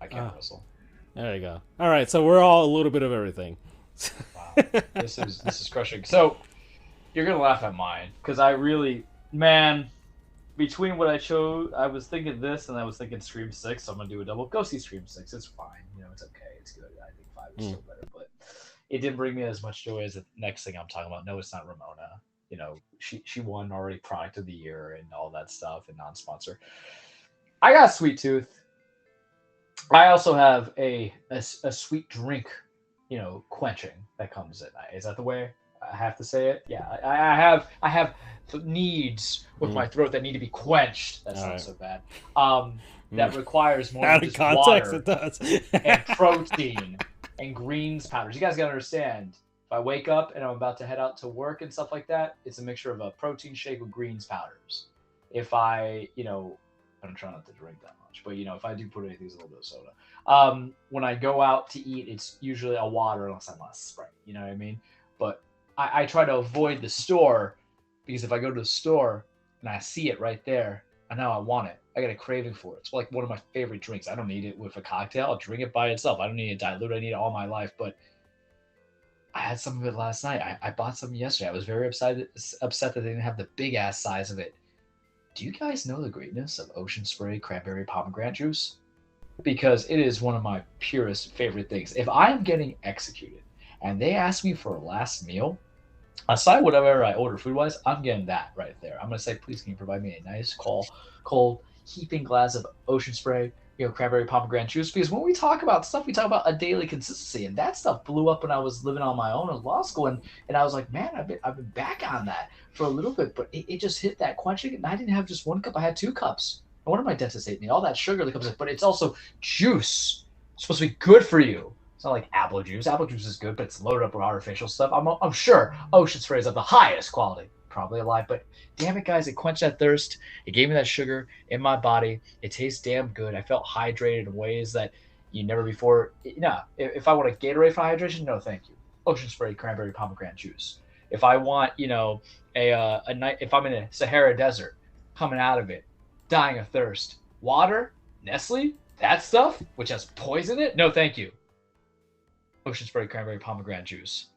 I can't whistle. There you go. All right, so we're all a little bit of everything. Wow, this is crushing. So you're gonna laugh at mine because I really, man, between what I chose, I was thinking this and I was thinking Scream 6. So I'm gonna do a double. Go see Scream 6. It's fine. It's okay. It's good. I think 5 is still better, but it didn't bring me as much joy as the next thing I'm talking about. No, it's not Ramona. She won already Product of the Year and all that stuff and non-sponsor. I got Sweet Tooth. I also have a sweet drink, quenching that comes at night. Is that the way I have to say it? Yeah, I have needs with my throat that need to be quenched. That's not so bad. That requires more than just water. It does. And protein and greens powders. You guys gotta understand. If I wake up and I'm about to head out to work and stuff like that, it's a mixture of a protein shake with greens powders. If I don't try not to drink that much, but if I do put anything, it's a little bit of soda. When I go out to eat, it's usually a water unless I'm on a Sprite. You know what I mean? But I try to avoid the store because if I go to the store and I see it right there, I know I want it. I got a craving for it. It's like one of my favorite drinks. I don't need it with a cocktail. I'll drink it by itself. I don't need it diluted. I need it all my life. But I had some of it last night. I bought some yesterday. I was very upset that they didn't have the big ass size of it. Do you guys know the greatness of Ocean Spray cranberry pomegranate juice? Because it is one of my purest favorite things. If I'm getting executed and they ask me for a last meal, aside whatever I order food-wise, I'm getting that right there. I'm going to say, please, can you provide me a nice, cold, heaping glass of Ocean Spray, cranberry pomegranate juice? Because when we talk about stuff, we talk about a daily consistency, and that stuff blew up when I was living on my own in law school, and I was like, man, I've been back on that for a little bit, but it just hit that quenching, and I didn't have just 1 cup, I had 2 cups. And what did my dentist say to me? All that sugar that comes in, but it's also juice. It's supposed to be good for you. It's not like apple juice. Apple juice is good, but it's loaded up with artificial stuff. I'm sure Ocean Spray is of the highest quality. Probably a lie, but damn it, guys, it quenched that thirst. It gave me that sugar in my body. It tastes damn good. I felt hydrated in ways that you never before. If I want a Gatorade for hydration, no, thank you. Ocean Spray cranberry pomegranate juice. If I want, a night, if I'm in a Sahara desert, coming out of it, dying of thirst, water, Nestle, that stuff, which has poison in it, no, thank you. Ocean Spray cranberry pomegranate juice.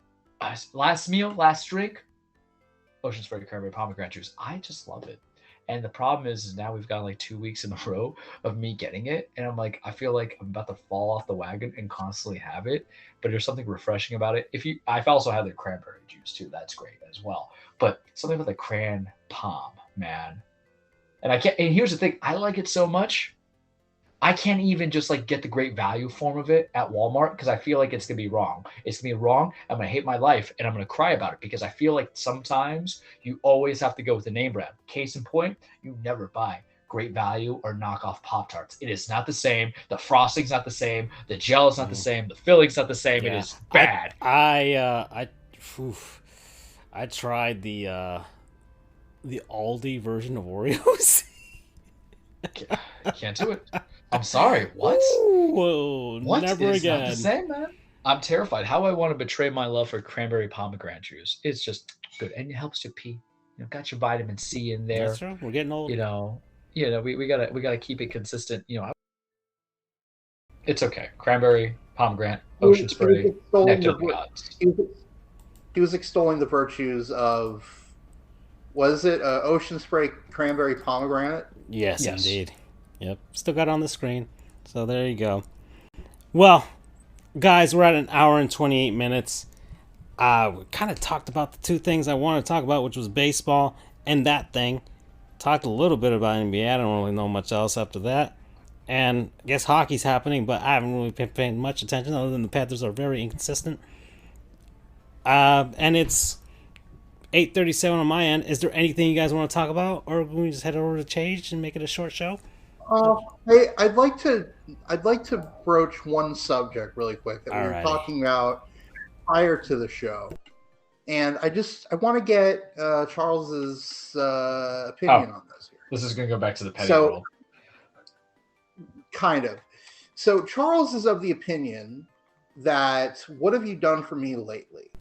Last meal, last drink, Ocean Spray cranberry pomegranate juice. I just love it. And the problem is now we've got like 2 weeks in a row of me getting it. And I'm like, I feel like I'm about to fall off the wagon and constantly have it. But there's something refreshing about it. I've also had the cranberry juice too. That's great as well. But something with the cran pom, man. And here's the thing. I like it so much. I can't even just like get the great value form of it at Walmart because I feel like it's going to be wrong. It's going to be wrong. I'm going to hate my life and I'm going to cry about it because I feel like sometimes you always have to go with the name brand. Case in point, you never buy great value or knockoff Pop-Tarts. It is not the same. The frosting's not the same. The gel is not the same. The filling's not the same. Yeah. It is bad. I tried the Aldi version of Oreos. Can't do it. I'm sorry. What? Whoa, what? Never it's again. Not the same, man. I'm terrified. How I want to betray my love for cranberry pomegranate juice. It's just good, and it helps you pee. Got your vitamin C in there. That's true. We're getting old. We gotta keep it consistent. It's okay. Cranberry, pomegranate, Ocean Spray, nectar of gods. He was extolling the virtues of. Was it Ocean Spray cranberry pomegranate? Yes, indeed. Yep. Still got it on the screen. So there you go. Well, guys, we're at an hour and 28 minutes. We kind of talked about the two things I wanted to talk about, which was baseball and that thing. Talked a little bit about NBA. I don't really know much else after that. And I guess hockey's happening, but I haven't really been paying much attention other than the Panthers are very inconsistent. And it's 8:37 on my end. Is there anything you guys want to talk about, or can we just head over to Change and make it a short show? I'd like to broach one subject really quick that we were talking about prior to the show, and I want to get Charles's opinion on this here. This is going to go back to the petty world. Kind of. So Charles is of the opinion that what have you done for me lately?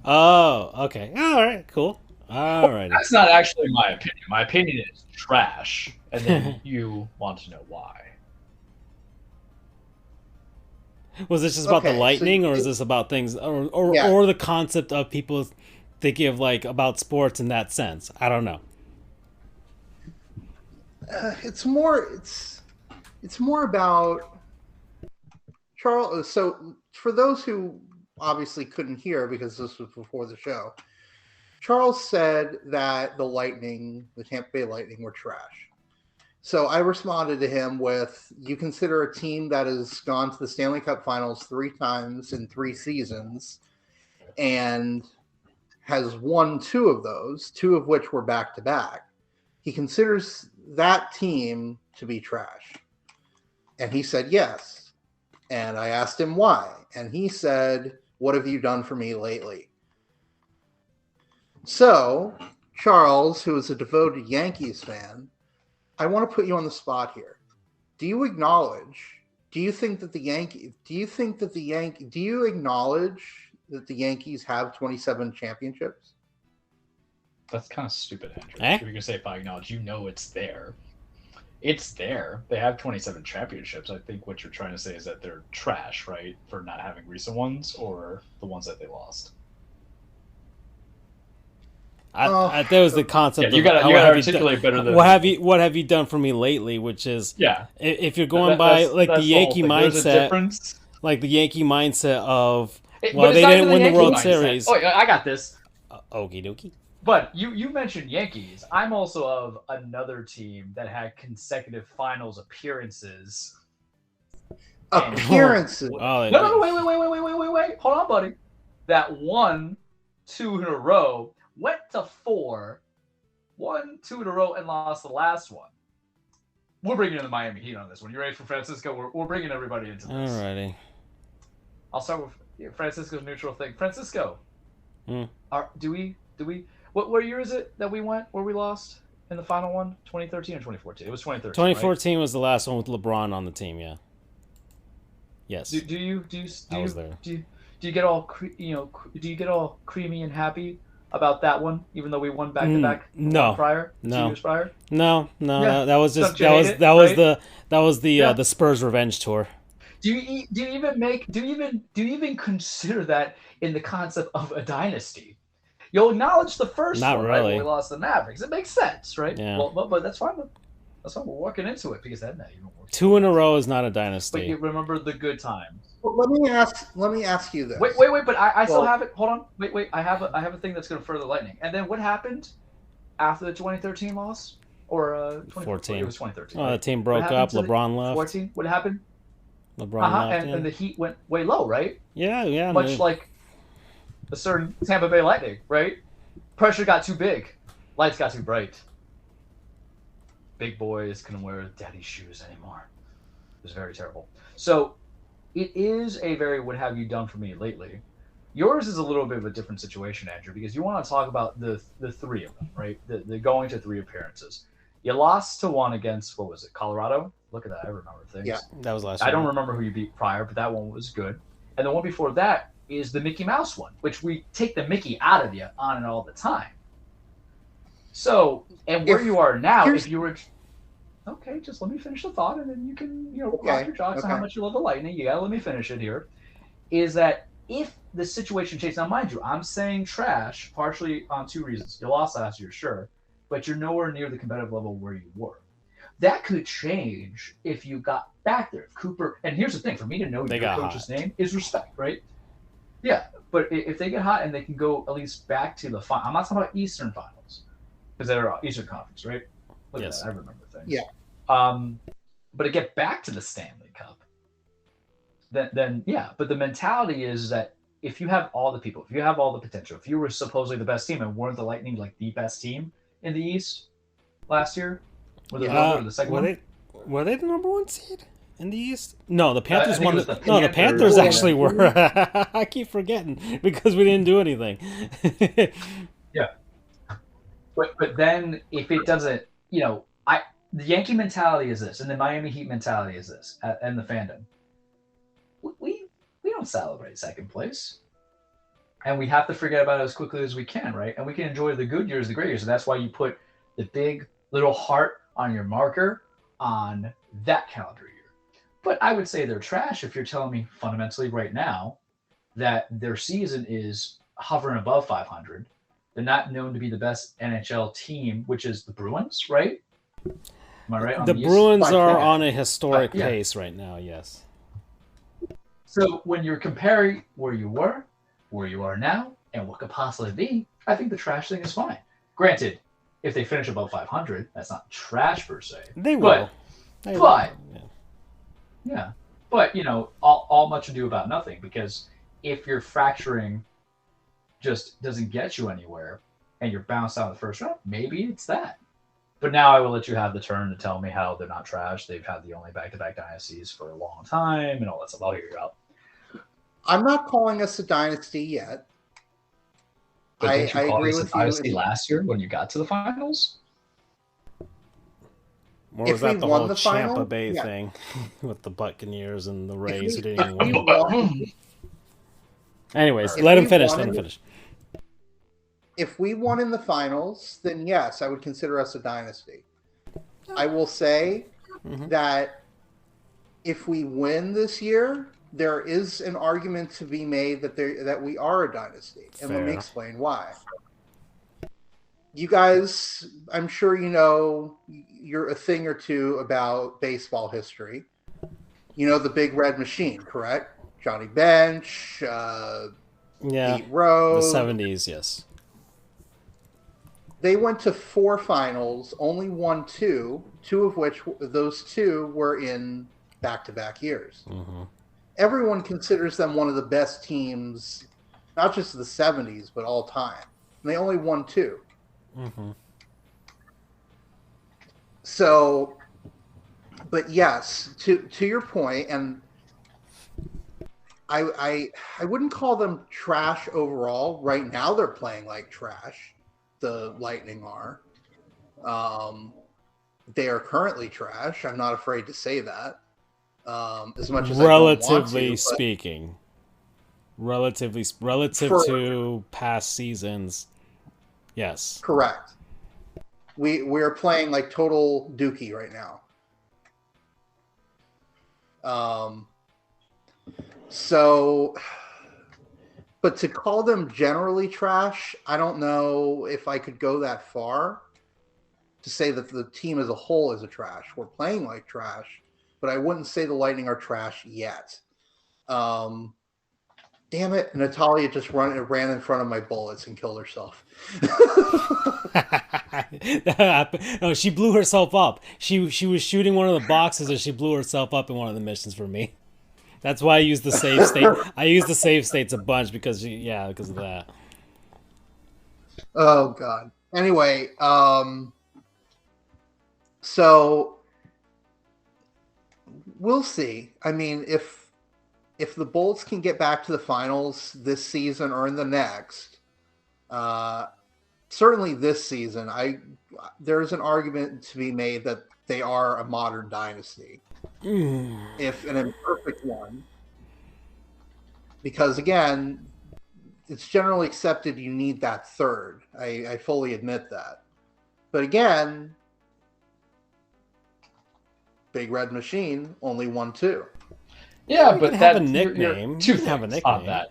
Oh, okay. All right, cool. All right. That's not actually my opinion. My opinion is trash, and then you want to know why. Was this just about the lightning, or is this about things, or the concept of people thinking of like about sports in that sense? I don't know. It's more about Charles. So for those who obviously couldn't hear because this was before the show, Charles said that the Tampa Bay Lightning were trash. So I responded to him with, you consider a team that has gone to the Stanley Cup Finals 3 times in 3 seasons and has won 2 of those, 2 of which were back-to-back. He considers that team to be trash. And he said yes. And I asked him why. And he said, what have you done for me lately? So, Charles, who is a devoted Yankees fan, I want to put you on the spot here. Do you acknowledge that the Yankees have 27 championships? That's kind of stupid, Andrew. If you're going to say if I acknowledge, it's there. It's there. They have 27 championships. I think what you're trying to say is that they're trash, right? For not having recent ones or the ones that they lost. That was the concept. You got to articulate better than what have you done for me lately? Which is if you're going by like the Yankee mindset, like the Yankee mindset of they didn't win the World Series. Oh, I got this. Okie dokie. But you mentioned Yankees. I'm also of another team that had consecutive finals appearances. Appearances. No, wait. Hold on, buddy. That won 2 in a row. Went to 4, won 2 in a row, and lost the last one. We're bringing in the Miami Heat on this one. You ready for Francisco? We're bringing everybody into this. Alrighty. I'll start with Francisco's neutral thing. Francisco, do we? What year is it that we went where we lost in the final one? 2013 or 2014? It was 2013. 2014 was the last one with LeBron on the team. Yeah. Yes. Do you I was there. Do you get all creamy and happy about that one, even though we won back to back prior, 2 years prior? No, Yeah. that was just Don't that you was hate it, the Spurs revenge tour. Do you even consider that in the concept of a dynasty? You'll acknowledge the first Not one, really. right? When we lost the Mavericks. It makes sense, right? Yeah. Well, but that's fine. That's fine. We're working into it because that even works. 2 in a row is not a dynasty. But you remember the good times. Well, let me ask you this. Wait. But I still have it. Hold on. Wait. I have a thing that's going to further lightning. And then what happened after the 2013 loss or 2014? It was 2013. Oh, the team broke up. LeBron left. 14. What happened? LeBron left. And the Heat went way low, right? Yeah. Much like a certain Tampa Bay Lightning, right? Pressure got too big, lights got too bright. Big boys couldn't wear daddy's shoes anymore. It was very terrible. So it is a very what have you done for me lately. Yours is a little bit of a different situation, Andrew, because you want to talk about the three of them, right? The going to 3 appearances. You lost to one against, what was it, Colorado? Look at that, I remember things. Yeah, that was last year. I don't remember who you beat prior, but that one was good. And the one before that is the Mickey Mouse one, which we take the Mickey out of you on and all the time. So, and where you are now, if you were... Okay, just let me finish the thought, and then you can, rock your jocks on how much you love the Lightning. You gotta let me finish it here. Is that if the situation changes... Now, mind you, I'm saying trash partially on 2 reasons. You lost last year, sure, but you're nowhere near the competitive level where you were. That could change if you got back there. If Cooper... And here's the thing. For me to know your coach's name is respect, right? Yeah, but if they get hot and they can go at least back to the final... I'm not talking about Eastern Finals, because they're Eastern Conference, right? Look at that. I remember things. Yeah. But to get back to the Stanley Cup, then yeah. But the mentality is that if you have all the people, if you have all the potential, if you were supposedly the best team and weren't the Lightning like the best team in the East last year, were they the second one? Were they the number 1 seed in the East? No, the Panthers won. The Panthers actually were. I keep forgetting because we didn't do anything. Yeah. But then if it doesn't, the Yankee mentality is this, and the Miami Heat mentality is this, and the fandom. We don't celebrate second place, and we have to forget about it as quickly as we can, right? And we can enjoy the good years, the great years, and that's why you put the big little heart on your marker on that calendar year. But I would say they're trash if you're telling me fundamentally right now that their season is hovering above 500. They're not known to be the best NHL team, which is the Bruins, right? Am I right? The Bruins are on a historic pace right now, yes. So when you're comparing where you were, where you are now, and what could possibly be, I think the trash thing is fine. Granted, if they finish above 500, that's not trash per se. They will. But all much ado about nothing, because if your fracturing just doesn't get you anywhere and you're bounced out of the first round, maybe it's that. But now I will let you have the turn to tell me how they're not trash. They've had the only back-to-back dynasties for a long time and all that stuff. I'll hear you out. I'm not calling us a dynasty yet. But I agree with you. Dynasty last year when you got to the finals? Or was that the whole Tampa Bay thing with the Buccaneers and the Rays who didn't even win? Anyways, let him finish. If we won in the finals, then yes, I would consider us a dynasty. I will say that if we win this year, there is an argument to be made that we are a dynasty. And let me explain why. You guys, I'm sure you know you're a thing or two about baseball history. You know the Big Red Machine, correct? Johnny Bench, Pete Rose. The 70s, yes. They went to 4 finals, only won 2 of which those 2 were in back-to-back years. Mm-hmm. Everyone considers them one of the best teams, not just of the 70s, but all time. And they only won 2. Mm-hmm. So, but yes, to your point, and I wouldn't call them trash overall. Right now, they're playing like trash. The Lightning are. They are currently trash. I'm not afraid to say that. As much as relatively speaking, relative to past seasons, Yes. Correct. We're playing like total dookie right now. So, but to call them generally trash, I don't know if I could go that far to say that the team as a whole is a trash. We're playing like trash, but I wouldn't say the Lightning are trash yet. Damn it, Natalia just ran in front of my bullets and killed herself. No, she blew herself up. She was shooting one of the boxes and she blew herself up in one of the missions for me. That's why I use the save state. I use the save states a bunch because of that. Oh God. Anyway, so we'll see. I mean, if the Bolts can get back to the finals this season or in the next, certainly this season, there's an argument to be made that they are a modern dynasty. If an imperfect one, because again, it's generally accepted you need that third. I fully admit that. But again, Big Red Machine only won 2. Yeah, but have a nickname. Two things on that.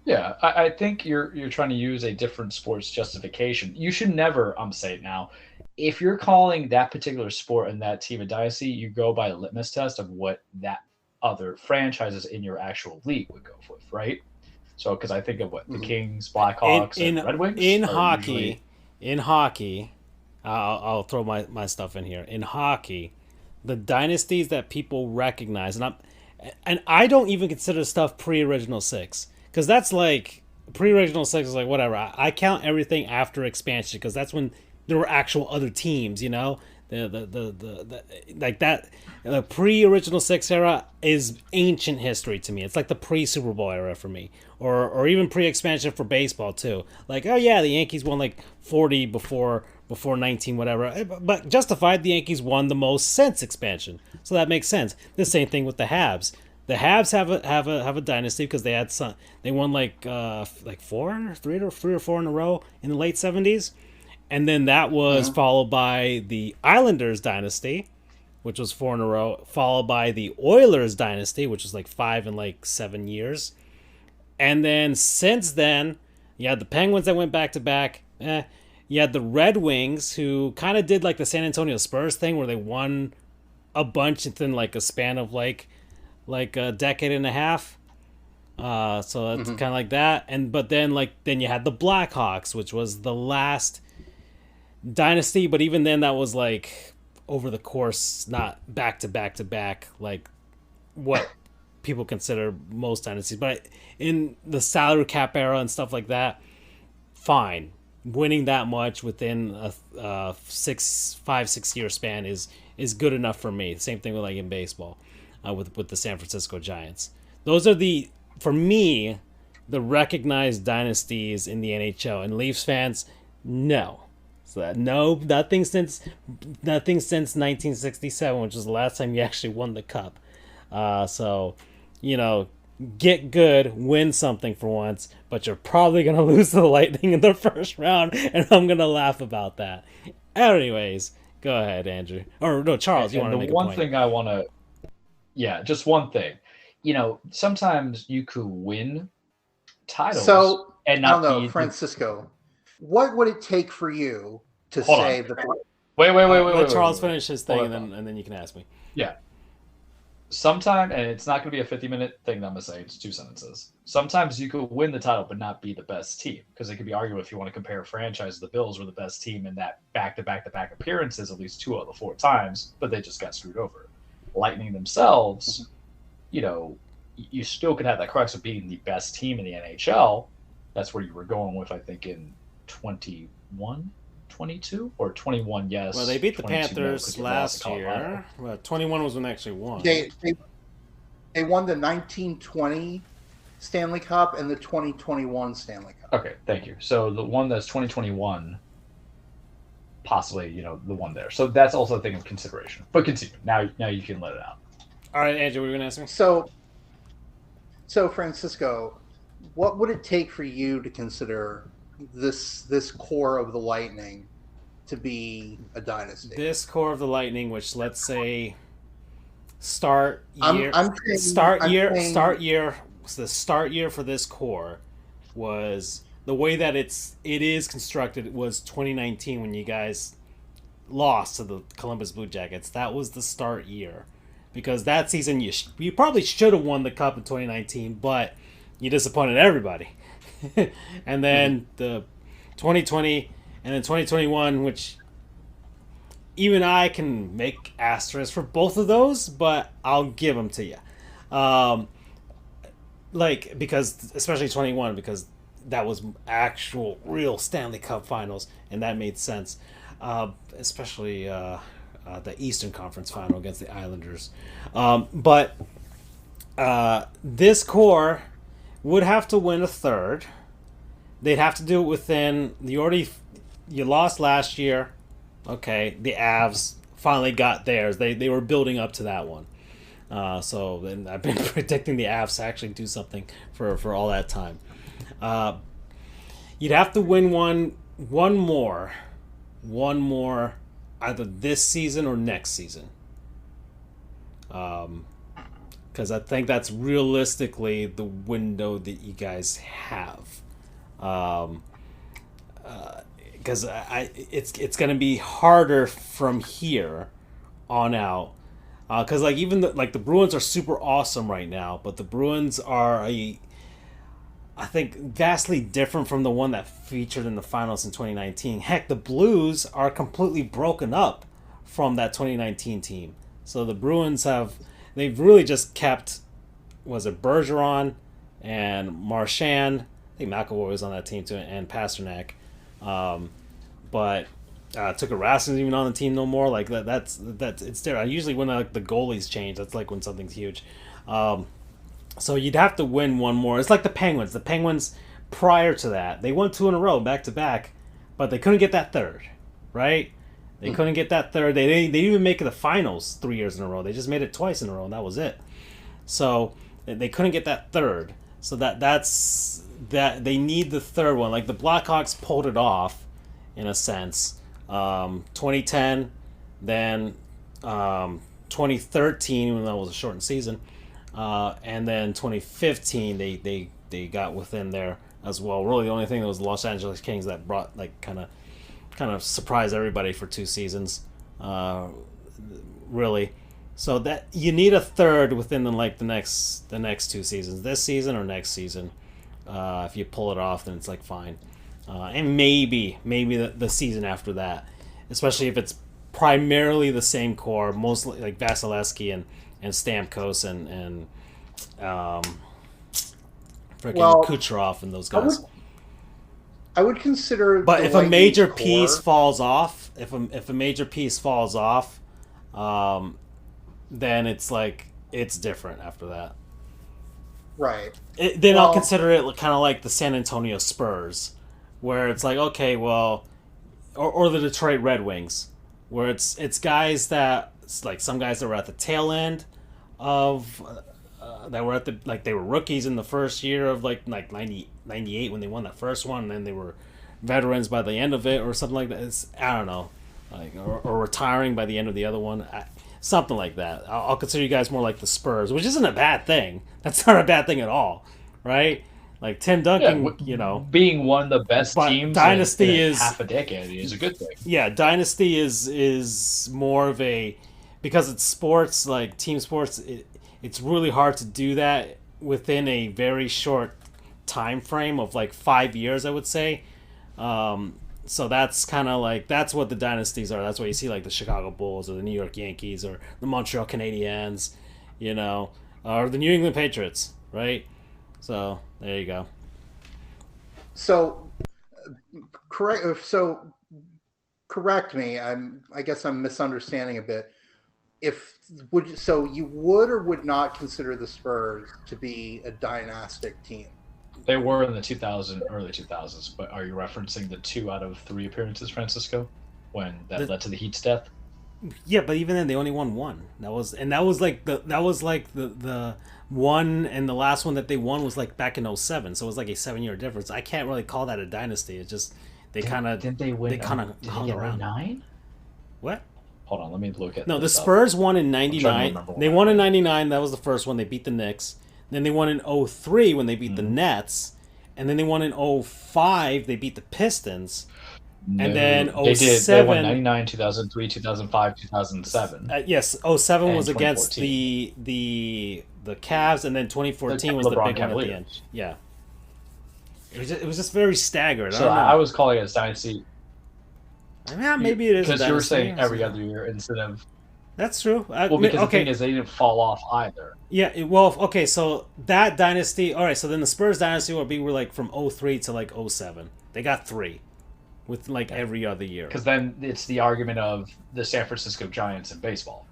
Yeah, I think you're trying to use a different sports justification. You should never, I'm saying now, if you're calling that particular sport and that team a dynasty, you go by a litmus test of what that other franchises in your actual league would go with, right? So, because I think of what the Kings, Blackhawks, and Red Wings in hockey. I'll throw my stuff in here. In hockey, the dynasties that people recognize, and I don't even consider stuff pre-original six, because that's like pre-original six is like whatever. I count everything after expansion because that's when there were actual other teams, you know. The like that. The pre-original six era is ancient history to me. It's like the pre-Super Bowl era for me, or even pre-expansion for baseball too. Like, oh yeah, the Yankees won like 40 before 19 whatever, but justified. The Yankees won the most since expansion, so that makes sense. The same thing with the Habs. The Habs have a dynasty because they had some. They won like three or four in a row in the late 70s. And then that was followed by the Islanders dynasty, which was 4 in a row, followed by the Oilers dynasty, which was like 5 in like 7 years. And then since then, you had the Penguins that went back to back. You had the Red Wings, who kind of did like the San Antonio Spurs thing, where they won a bunch within like a span of like a decade and a half. So that's kind of like that. But then you had the Blackhawks, which was the last dynasty, but even then that was like over the course, not back to back like what people consider most dynasties, but in the salary cap era and stuff like that, fine, winning that much within a 5-6 year span is good enough for me. Same thing with like in baseball, with the San Francisco Giants. Those are for me the recognized dynasties in the NHL. And Leafs fans, no. So nothing since 1967, which was the last time you actually won the cup. So, get good, win something for once, but you're probably gonna lose to the Lightning in the first round, and I'm gonna laugh about that. Anyways, go ahead, Andrew. Or no, Charles, you want to make a point? One thing I want to, just one thing. Sometimes you could win titles and not be Francisco. What would it take for you to say that? Wait. Let Charles finish his thing, and then you can ask me. Yeah. Sometimes, and it's not going to be a 50-minute thing that I'm going to say. It's 2 sentences. Sometimes you could win the title but not be the best team, because it could be argued if you want to compare franchises. The Bills were the best team in that back-to-back appearances at least 2 out of the 4 times, but they just got screwed over. Lightning themselves, you still could have that crux of being the best team in the NHL. That's where you were going with, I think, in 21, 22, or 21, yes. Well, they beat the Panthers last year. Well, 21 was when they actually won. They won the 1920 Stanley Cup and the 2021 Stanley Cup. Okay, thank you. So the one that's 2021, possibly, the one there. So that's also a thing of consideration. But continue. Now you can let it out. All right, Andrew, what were you going to ask me? So Francisco, what would it take for you to consider this core of the Lightning to be a dynasty? This core of the Lightning, which let's say start year. The start year for this core was the way that it is constructed was 2019 when you guys lost to the Columbus Blue Jackets. That was the start year, because that season you probably should have won the cup in 2019, but you disappointed everybody. And then the 2020 and then 2021, which even I can make asterisks for both of those, but I'll give them to you. Because especially 21, because that was actual real Stanley Cup finals, and that made sense. Especially the Eastern Conference final against the Islanders. But this core would have to win a third. They'd have to do it within you lost last year. Okay, the Avs finally got theirs. They were building up to that one. So then I've been predicting the Avs to actually do something for all that time. You'd have to win one more, either this season or next season. Because I think that's realistically the window that you guys have. Because it's going to be harder from here on out. Because even the Bruins are super awesome right now, but the Bruins are I think vastly different from the one that featured in the finals in 2019. Heck, the Blues are completely broken up from that 2019 team. So the Bruins they've really just kept, was it Bergeron and Marchand? I think McAvoy was on that team too, and Pasternak. But Tuukka Rasmussen's even on the team no more. Like that's it's there. Usually when the goalies change, that's like when something's huge. So you'd have to win one more. It's like the Penguins. The Penguins, prior to that, they won 2 in a row, back to back, but they couldn't get that third, right? They couldn't get that third. They didn't even make the finals 3 years in a row. They just made it twice in a row, and that was it. So they couldn't get that third. So that's they need the third one. Like the Blackhawks pulled it off, in a sense. 2010, then 2013, even though it was a shortened season. And then 2015, they got within there as well. Really, the only thing that was the Los Angeles Kings that brought kind of surprised everybody for 2 seasons. Really, so that you need a third within the next 2 seasons, this season or next season. If you pull it off, then it's like fine, and maybe the season after that, especially if it's primarily the same core, mostly like Vasilevsky and Stamkos and Kucherov and those guys. I would consider. But if a major piece falls off, then it's different after that. Right. I'll consider it kind of like the San Antonio Spurs, where it's like, okay, well, or the Detroit Red Wings, where it's guys that, like some guys that were at the tail end of that were they were rookies in the first year of like 98 when they won that first one, and then they were veterans by the end of it or something like that. I don't know, or retiring by the end of the other one, something like that. I'll consider you guys more like the Spurs, which isn't a bad thing. That's not a bad thing at all, right? Like Tim Duncan, being one of the best teams dynasty in half a decade is a good thing. Yeah, dynasty is more of a, because it's sports, like team sports. It's really hard to do that within a very short time frame of like 5 years, I would say. So that's kind of that's what the dynasties are. That's why you see like the Chicago Bulls or the New York Yankees or the Montreal Canadiens, or the New England Patriots, right? So there you go. So correct. So correct me. I guess I'm misunderstanding a bit. You would or would not consider the Spurs to be a dynastic team? They were in the early 2000s, but are you referencing the 2 out of 3 appearances, Francisco, when that led to the Heat's death? Yeah, but even then, they only won one. That was like the one, and the last one that they won was like back in 07. So it was like a 7-year difference. I can't really call that a dynasty. It's just they kind of didn't they win? They kind of hung around. 9? What? Hold on, let me look at. No, the Spurs won in '99. They won in '99. That was the first one. They beat the Knicks. Then they won in 03 when they beat the Nets, and then they won in 05. They beat the Pistons. No, and then 07, they won 99, 2003, 2005, 2007. Yes, 07 was against the Cavs, and then 2014 was the big one at the end. Yeah, it was just very staggered. So I was calling it a dynasty. Yeah, maybe it is because you were saying every other year instead of. That's true. Well, because the thing is, they didn't fall off either. Yeah, okay, so that dynasty. All right, so then the Spurs dynasty would be like from 03 to like 07. They got 3. With like every other year. Because then it's the argument of the San Francisco Giants in baseball.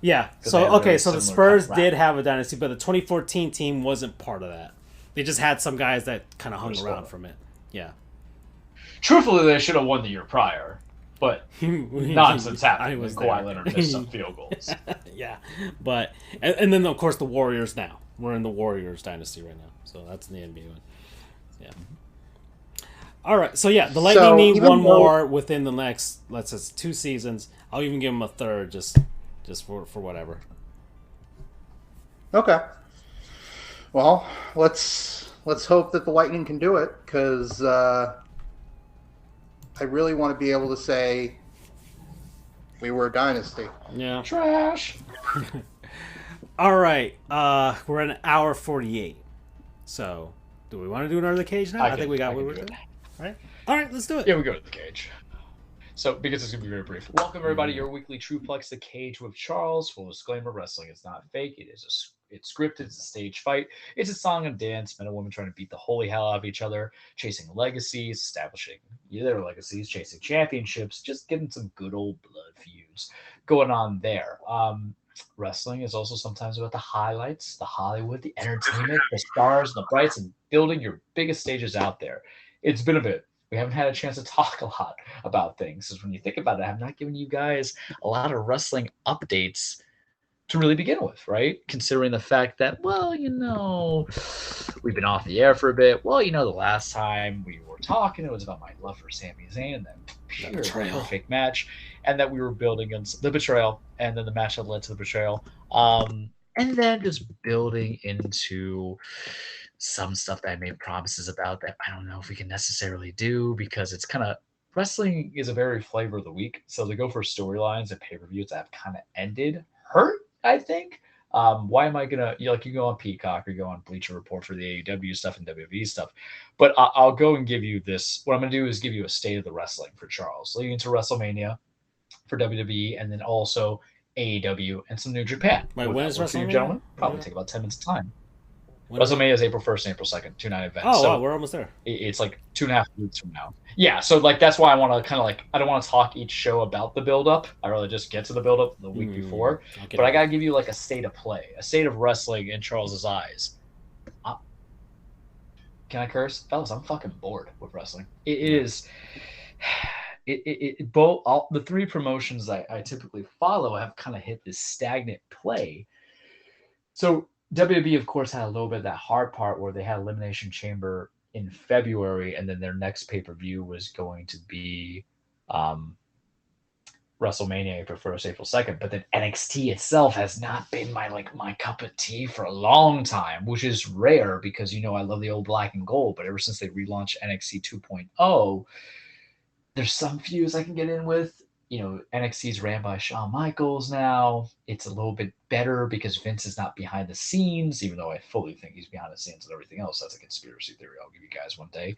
Yeah. So so the Spurs did have a dynasty, but the 2014 team wasn't part of that. They just had some guys that kind of hung around from it. Yeah. Truthfully, they should have won the year prior, but nonsense happened when Kawhi Leonard missed some field goals. Yeah, but and then of course the Warriors now. We're in the Warriors dynasty right now, so that's in the NBA one. Yeah. All right, so yeah, the Lightning need one more within the next, let's say, 2 seasons. I'll even give them a third, just for whatever. Okay. Well, let's hope that the Lightning can do it, because I really want to be able to say we were a dynasty. Yeah. Trash. All right, we're at 1:48. So, do we want to do another cage now? I think we got what we're doing. All right, let's do it. Yeah, we go to the cage. So, because it's going to be very brief. Welcome, everybody, your weekly Trueplex, The Cage with Charles. Full disclaimer, wrestling is not fake. It's scripted. It's a stage fight. It's a song and dance. Men and women trying to beat the holy hell out of each other, chasing legacies, establishing their legacies, chasing championships, just getting some good old blood feuds going on there. Wrestling is also sometimes about the highlights, the Hollywood, the entertainment, the stars, the brights, and building your biggest stages out there. It's been a bit. We haven't had a chance to talk a lot about things. Because when you think about it, I'm not giving you guys a lot of wrestling updates to really begin with, right? Considering the fact that, well, we've been off the air for a bit. Well, the last time we were talking, it was about my love for Sami Zayn and that pure perfect match, and that we were building against the betrayal, and then the match that led to the betrayal, and then just building into some stuff that I made promises about that I don't know if we can necessarily do, because it's kind of wrestling is a very flavor of the week. So to go for storylines and pay-per-views that have kind of ended hurt, I think. Why am I gonna you go on Peacock or you go on Bleacher Report for the AEW stuff and WWE stuff, but I'll go and give you this. What I'm gonna do is give you a state of the wrestling for Charles, leading into WrestleMania for WWE, and then also AEW and some New Japan. Wait, when is WrestleMania? You gentlemen, probably take about 10 minutes of time. WrestleMania is April 1st and April 2nd, 2-night events. Oh, wow, we're almost there. It's like 2.5 weeks from now. Yeah, so that's why I want to kind of I don't want to talk each show about the build-up. I rather just get to the build-up the week before. But I got to give you a state of play, a state of wrestling in Charles's eyes. Can I curse? Fellas, I'm fucking bored with wrestling. It is... both the 3 promotions I typically follow have kind of hit this stagnant play. So WWE, of course, had a little bit of that hard part where they had Elimination Chamber in February, and then their next pay-per-view was going to be WrestleMania April 1st, April 2nd. But then NXT itself has not been my cup of tea for a long time, which is rare because, I love the old black and gold. But ever since they relaunched NXT 2.0, there's some feuds I can get in with. NXT's ran by Shawn Michaels now. It's a little bit better because Vince is not behind the scenes, even though I fully think he's behind the scenes and everything else. That's a conspiracy theory I'll give you guys one day.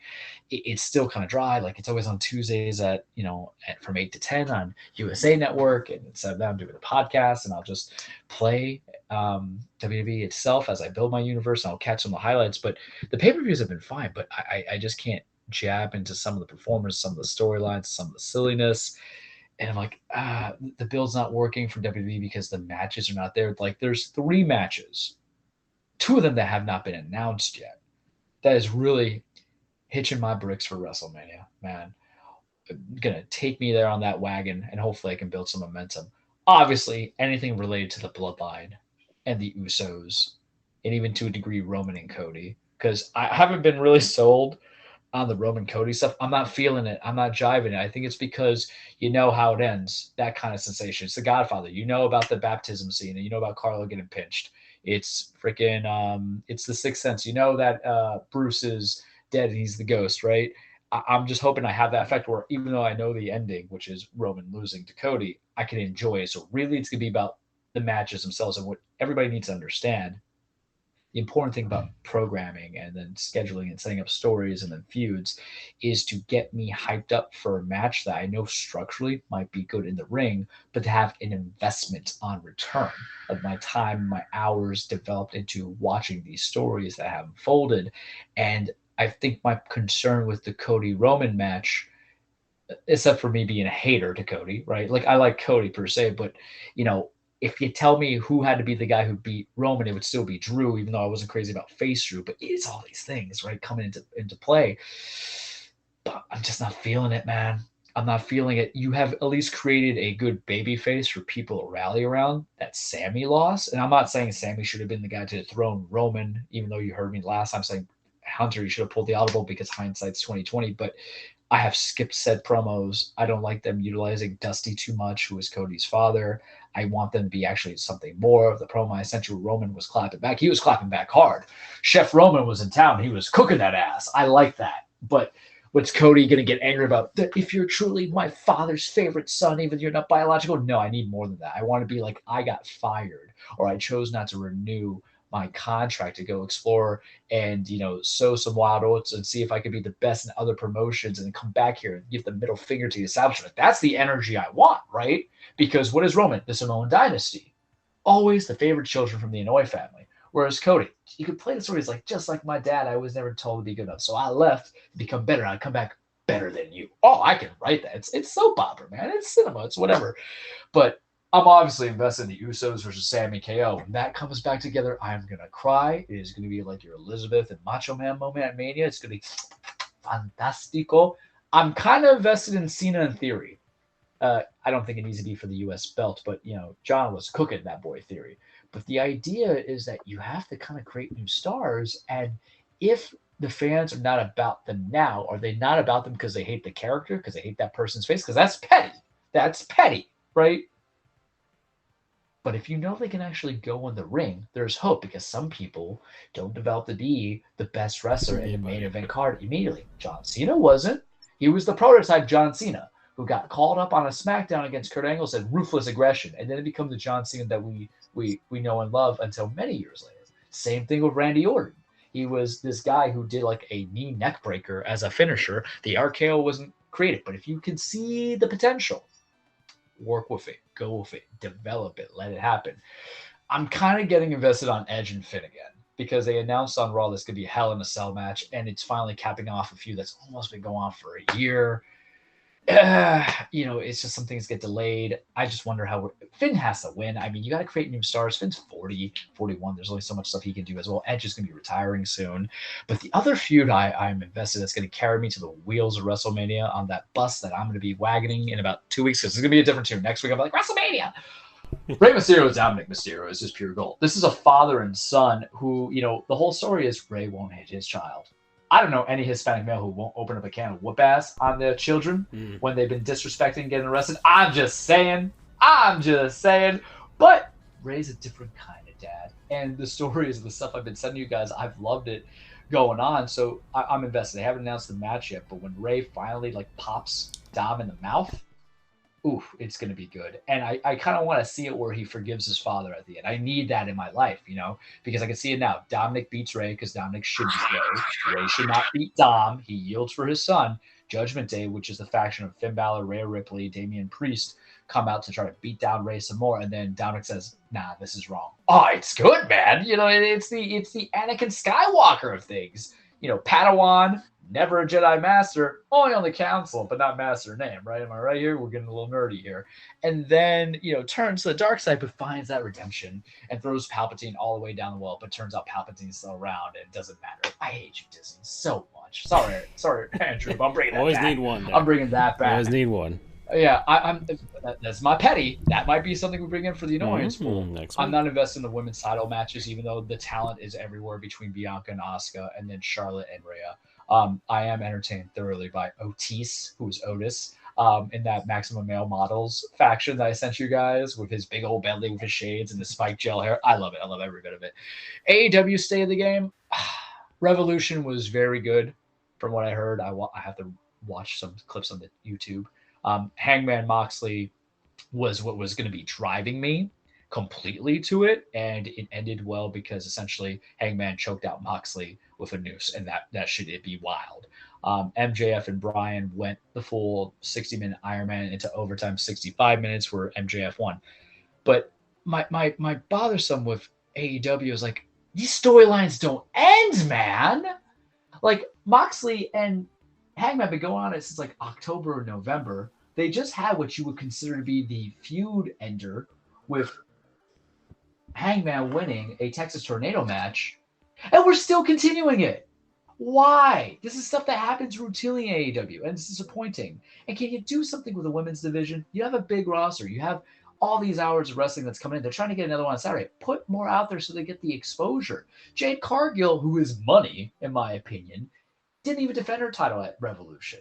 It's still kind of dry. It's always on Tuesdays from 8 to 10 on USA Network. And instead of that, I'm doing a podcast, and I'll just play WWE itself as I build my universe, and I'll catch some of the highlights. But the pay-per-views have been fine, but I just can't jab into some of the performers, some of the storylines, some of the silliness. And I'm like, the build's not working for WWE because the matches are not there. There's 3 matches, 2 of them that have not been announced yet. That is really hitching my bricks for WrestleMania, man. Going to take me there on that wagon, and hopefully I can build some momentum. obviously anything related to the bloodline and the Usos, and even to a degree Roman and Cody, because I haven't been really sold on the Roman Cody stuff. I'm not feeling it. I'm not jiving it. I think it's because you know how it ends, that kind of sensation. It's The Godfather. You know about the baptism scene, and you know about Carlo getting pinched. It's freaking, it's The Sixth Sense. You know that Bruce is dead and he's the ghost, right? I'm just hoping I have that effect where even though I know the ending, which is Roman losing to Cody, I can enjoy it. So really it's going to be about the matches themselves, and what everybody needs to understand. The important thing about programming and then scheduling and setting up stories and then feuds is to get me hyped up for a match that I know structurally might be good in the ring, but to have an investment on return of my time, my hours developed into watching these stories that have unfolded. And I think my concern with the Cody Roman match, except for me being a hater to Cody, right? Like I like Cody per se, but you know, if you tell me who had to be the guy who beat Roman, it would still be Drew, even though I wasn't crazy about face Drew. But it's all these things, right, coming into play. But I'm just not feeling it, man. I'm not feeling it. You have at least created a good baby face for people to rally around that Sammy lost. And I'm not saying Sammy should have been the guy to dethrone Roman, even though you heard me last time saying, Hunter, you should have pulled the audible because hindsight's 2020. But I have skipped said promos. I don't like them utilizing Dusty too much, who is Cody's father. I want them to be actually something more. The promo I sent you, Roman was clapping back. He was clapping back hard. Chef Roman was in town. He was cooking that ass. I like that. But what's Cody going to get angry about? If you're truly my father's favorite son, even if you're not biological? No, I need more than that. I want to be like, I got fired, or I chose not to renew my contract to go explore and, you know, sow some wild oats and see if I could be the best in other promotions and then come back here and give the middle finger to the establishment. That's the energy I want, right? Because what is Roman? The Samoan dynasty. Always the favorite children from the Inouye family. Whereas Cody, you could play the stories like, just like my dad, I was never told to be good enough. So I left to become better. I'd come back better than you. Oh, I can write that. It's soap opera, man. It's cinema. It's whatever. But I'm obviously invested in the Usos versus Sammy KO. When that comes back together, I'm going to cry. It is going to be like your Elizabeth and Macho Man moment at Mania. It's going to be fantastico. I'm kind of invested in Cena in theory. I don't think it needs to be for the U.S. belt, but, you know, John was cooking that boy theory. But the idea is that you have to kind of create new stars. And if the fans are not about them now, are they not about them because they hate the character, because they hate that person's face? Because that's petty. That's petty, right? But if you know they can actually go in the ring, there's hope, because some people don't develop to be the best wrestler in a main event card immediately. John Cena wasn't. He was the prototype John Cena who got called up on a SmackDown against Kurt Angle, said ruthless aggression, and then it became the John Cena that we know and love until many years later. Same thing with Randy Orton. He was this guy who did like a knee neck breaker as a finisher. The RKO wasn't created, but if you can see the potential, work with it, go with it, develop it, let it happen. I'm kind of getting invested on Edge and Finn again, because they announced on Raw this could be a Hell in a Cell match, and it's finally capping off a feud that's almost been going on for a year. You know, it's just some things get delayed. I just wonder how Finn has to win. I mean, you got to create new stars. Finn's 40, 41. There's only so much stuff he can do as well. Edge is going to be retiring soon. But the other feud I'm invested that's going to carry me to the wheels of WrestleMania on that bus that I'm going to be wagoning in about 2 weeks. Because it's going to be a different tune. Next week, I'm like, WrestleMania! Rey Mysterio is Dominic Mysterio. Is just pure gold. This is a father and son who, you know, the whole story is Rey won't hit his child. I don't know any Hispanic male who won't open up a can of whoop ass on their children when they've been disrespecting, getting arrested. I'm just saying. But Ray's a different kind of dad. And the stories of the stuff I've been sending you guys, I've loved it going on. So I'm invested. They haven't announced the match yet, but when Ray finally like pops Dom in the mouth, ooh, it's going to be good. And I kind of want to see it where he forgives his father at the end. I need that in my life, you know, because I can see it now. Dominic beats Ray because Dominic should beat Ray. Ray should not beat Dom. He yields for his son. Judgment Day, which is the faction of Finn Balor, Rhea Ripley, Damian Priest, come out to try to beat down Ray some more. And then Dominic says, nah, this is wrong. Oh, it's good, man. You know, it's the Anakin Skywalker of things. You know, Padawan, never a Jedi Master, only on the council, but not Master name, right? Am I right here? We're getting a little nerdy here. And then, you know, turns to the dark side, but finds that redemption and throws Palpatine all the way down the wall. But turns out Palpatine's still around and it doesn't matter. I hate you, Disney, so much. Sorry, Andrew, but I'm bringing that Always back. need one. I'm bringing that back. Always need one. Yeah, that's my petty. That might be something we bring in for the annoyance pool. I'm not invested in the women's title matches, even though the talent is everywhere between Bianca and Asuka, and then Charlotte and Rhea. I am entertained thoroughly by Otis, who is Otis, in that Maximum Male Models faction that I sent you guys with his big old Bentley with his shades and the spiked gel hair. I love it. I love every bit of it. AEW stay of the game. Revolution was very good, from what I heard. I have to watch some clips on the YouTube. Hangman Moxley was what was going to be driving me completely to it, and it ended well because essentially Hangman choked out Moxley with a noose, and that should be wild. MJF and Bryan went the full 60-minute Ironman into overtime, 65 minutes where MJF won. But my bothersome with AEW is like, these storylines don't end, man. Like Moxley and Hangman have been going on it since like October or November. They just had what you would consider to be the feud ender with Hangman winning a Texas Tornado match, and we're still continuing it. Why? This is stuff that happens routinely in AEW, and it's disappointing. And can you do something with the women's division? You have a big roster. You have all these hours of wrestling that's coming in. They're trying to get another one on Saturday. Put more out there so they get the exposure. Jade Cargill, who is money, in my opinion, didn't even defend her title at Revolution.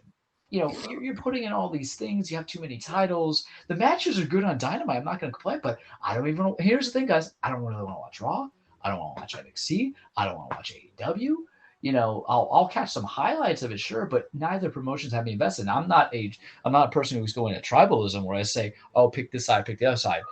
You know, you're putting in all these things. You have too many titles. The matches are good on Dynamite. I'm not going to complain, but I don't even. Here's the thing, guys. I don't really want to watch Raw. I don't want to watch NXT. I don't want to watch AEW. You know, I'll catch some highlights of it, sure, but neither promotions have me invested. Now, I'm not a person who's going to tribalism where I say, oh, pick this side, pick the other side.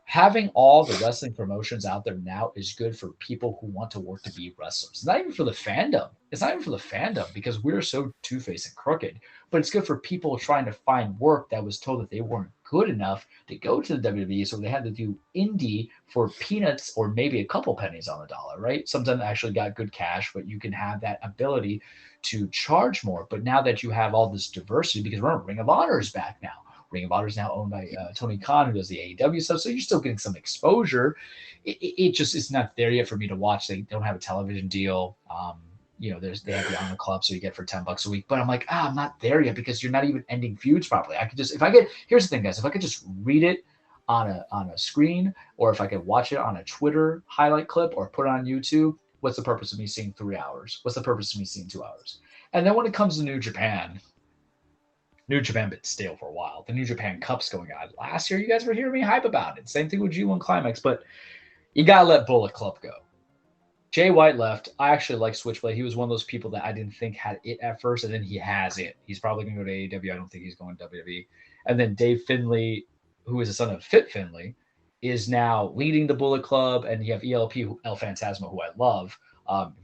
Having all the wrestling promotions out there now is good for people who want to work to be wrestlers. It's not even for the fandom. It's not even for the fandom because we're so two-faced and crooked, but it's good for people trying to find work that was told that they weren't good enough to go to the WWE, so they had to do indie for peanuts or maybe a couple pennies on the dollar, right? Sometimes actually got good cash, but you can have that ability to charge more. But now that you have all this diversity, because remember, Ring of Honor is back now. Ring of Honor is now owned by Tony Khan, who does the AEW stuff. So you're still getting some exposure. It just is not there yet for me to watch. They don't have a television deal. You know, they have the Honor Club, so you get for $10 a week. But I'm like, I'm not there yet because you're not even ending feuds properly. I could just, here's the thing, guys. If I could just read it on a screen, or if I could watch it on a Twitter highlight clip, or put it on YouTube, what's the purpose of me seeing 3 hours? What's the purpose of me seeing 2 hours? And then when it comes to New Japan been stale for a while. The New Japan Cup's going on. Last year, you guys were hearing me hype about it. Same thing with G1 Climax, but you got to let Bullet Club go. Jay White left. I actually like Switchblade. He was one of those people that I didn't think had it at first, and then he has it. He's probably going to go to AEW. I don't think he's going to WWE. And then Dave Finlay, who is the son of Fit Finlay, is now leading the Bullet Club, and you have ELP, El Phantasma, who I love.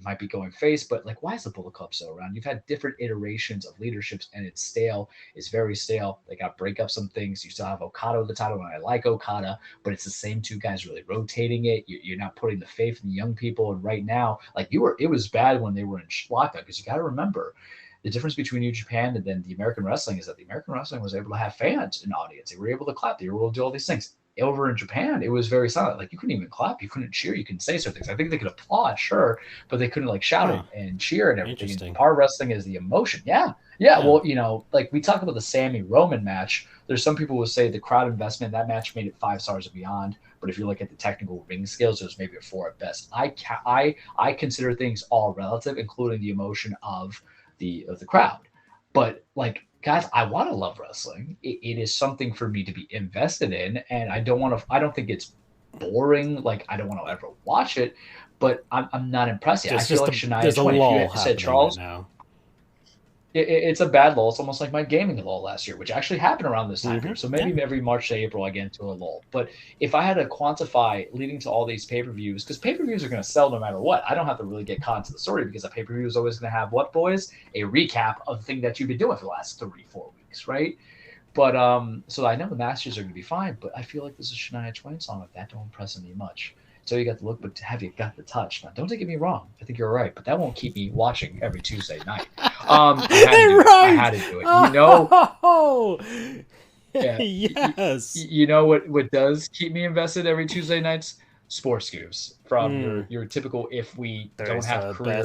Might be going face, but like, why is the Bullet Club so around? You've had different iterations of leaderships, and it's stale. It's very stale. They got to break up some things. You still have Okada with the title, and I like Okada, but it's the same two guys really rotating it. You're not putting the faith in the young people. And right now, like it was bad when they were in lockdown, because you got to remember the difference between New Japan and then the American wrestling is that the American wrestling was able to have fans and audience. They were able to clap. They were able to do all these things. Over in Japan, it was very silent. Like, you couldn't even clap, you couldn't cheer, you couldn't say certain things. I think they could applaud, sure, but they couldn't like shout it and cheer and everything. And part of wrestling is the emotion. Yeah. Well, you know, like we talk about the Sammy Roman match. There's some people who say the crowd investment, that match made it 5 stars and beyond. But if you look at the technical ring skills, it was maybe a 4 at best. I consider things all relative, including the emotion of the crowd. But like, guys, I want to love wrestling. It is something for me to be invested in, and I don't think it's boring. Like, I don't want to ever watch it, but I'm not impressed yet. I feel like Shania Twain. You said, Charles, right now. It's a bad lull. It's almost like my gaming lull last year, which actually happened around this time period. So maybe every March to April I get into a lull. But if I had to quantify leading to all these pay-per-views, because pay-per-views are going to sell no matter what. I don't have to really get caught into the story, because a pay-per-view is always going to have what, boys? A recap of the thing that you've been doing for the last 3-4 weeks, right? But so I know the matches are going to be fine, but I feel like this is a Shania Twain song. Like, that don't impress me much. So you got the look, but have you got the touch? Now, don't get me wrong. I think you're right, but that won't keep me watching every Tuesday night. I had to do it. You know. Oh, yeah, yes. You know what does keep me invested every Tuesday nights? sports goofs from your typical, if we don't have career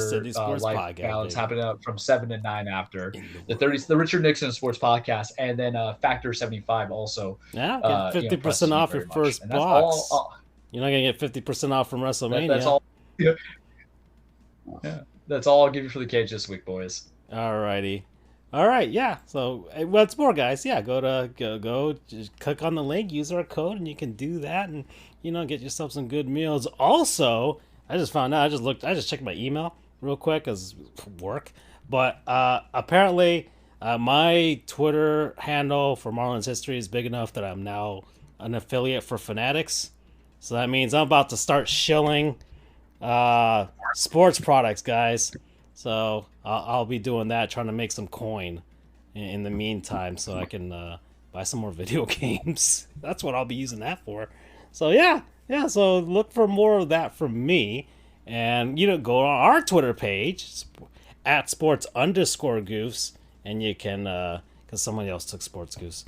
life balance, happening up from 7 to 9 after the Richard Nixon Sports Podcast, and then Factor 75 also. Yeah, get 50% off your first box. You're not gonna get 50% off from WrestleMania. That's all. Yeah, that's all I'll give you for the cage this week, boys. Alrighty. All right, yeah. So what's more, guys? Yeah, go. Just click on the link, use our code, and you can do that, and get yourself some good meals. Also, I just found out. I just checked my email real quick as work, but apparently my Twitter handle for Marlins History is big enough that I'm now an affiliate for Fanatics. So that means I'm about to start shilling sports products, guys. So I'll be doing that, trying to make some coin in the meantime, so I can buy some more video games. That's what I'll be using that for. So yeah. So look for more of that from me, and go on our Twitter page at sports_goofs, and you can because somebody else took sports goofs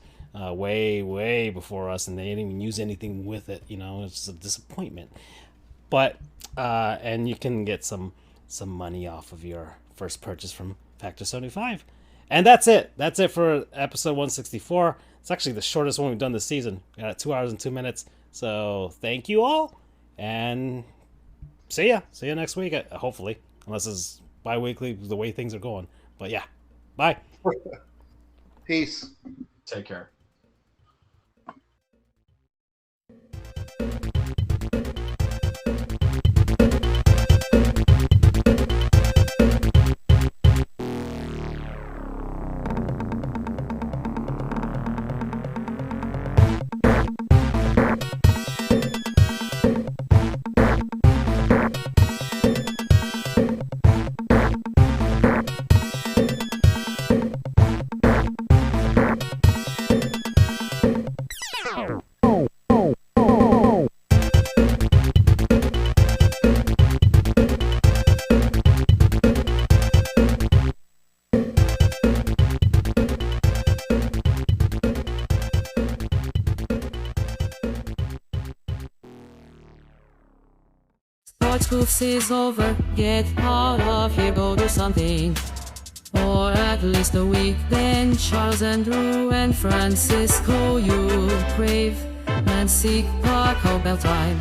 way before us, and they didn't even use anything with it. It's just a disappointment. But and you can get some money off of your first purchase from Factor 75. And that's it. That's it for episode 164. It's actually the shortest one we've done this season. We got 2 hours and 2 minutes. So thank you all, and see ya. See you next week, hopefully. Unless it's bi-weekly, the way things are going. But yeah, bye. Peace. Take care. Goofs is over, get out of here, go do something. Or at least a week, then Charles and Drew and Francisco, you crave and seek Taco Bell time.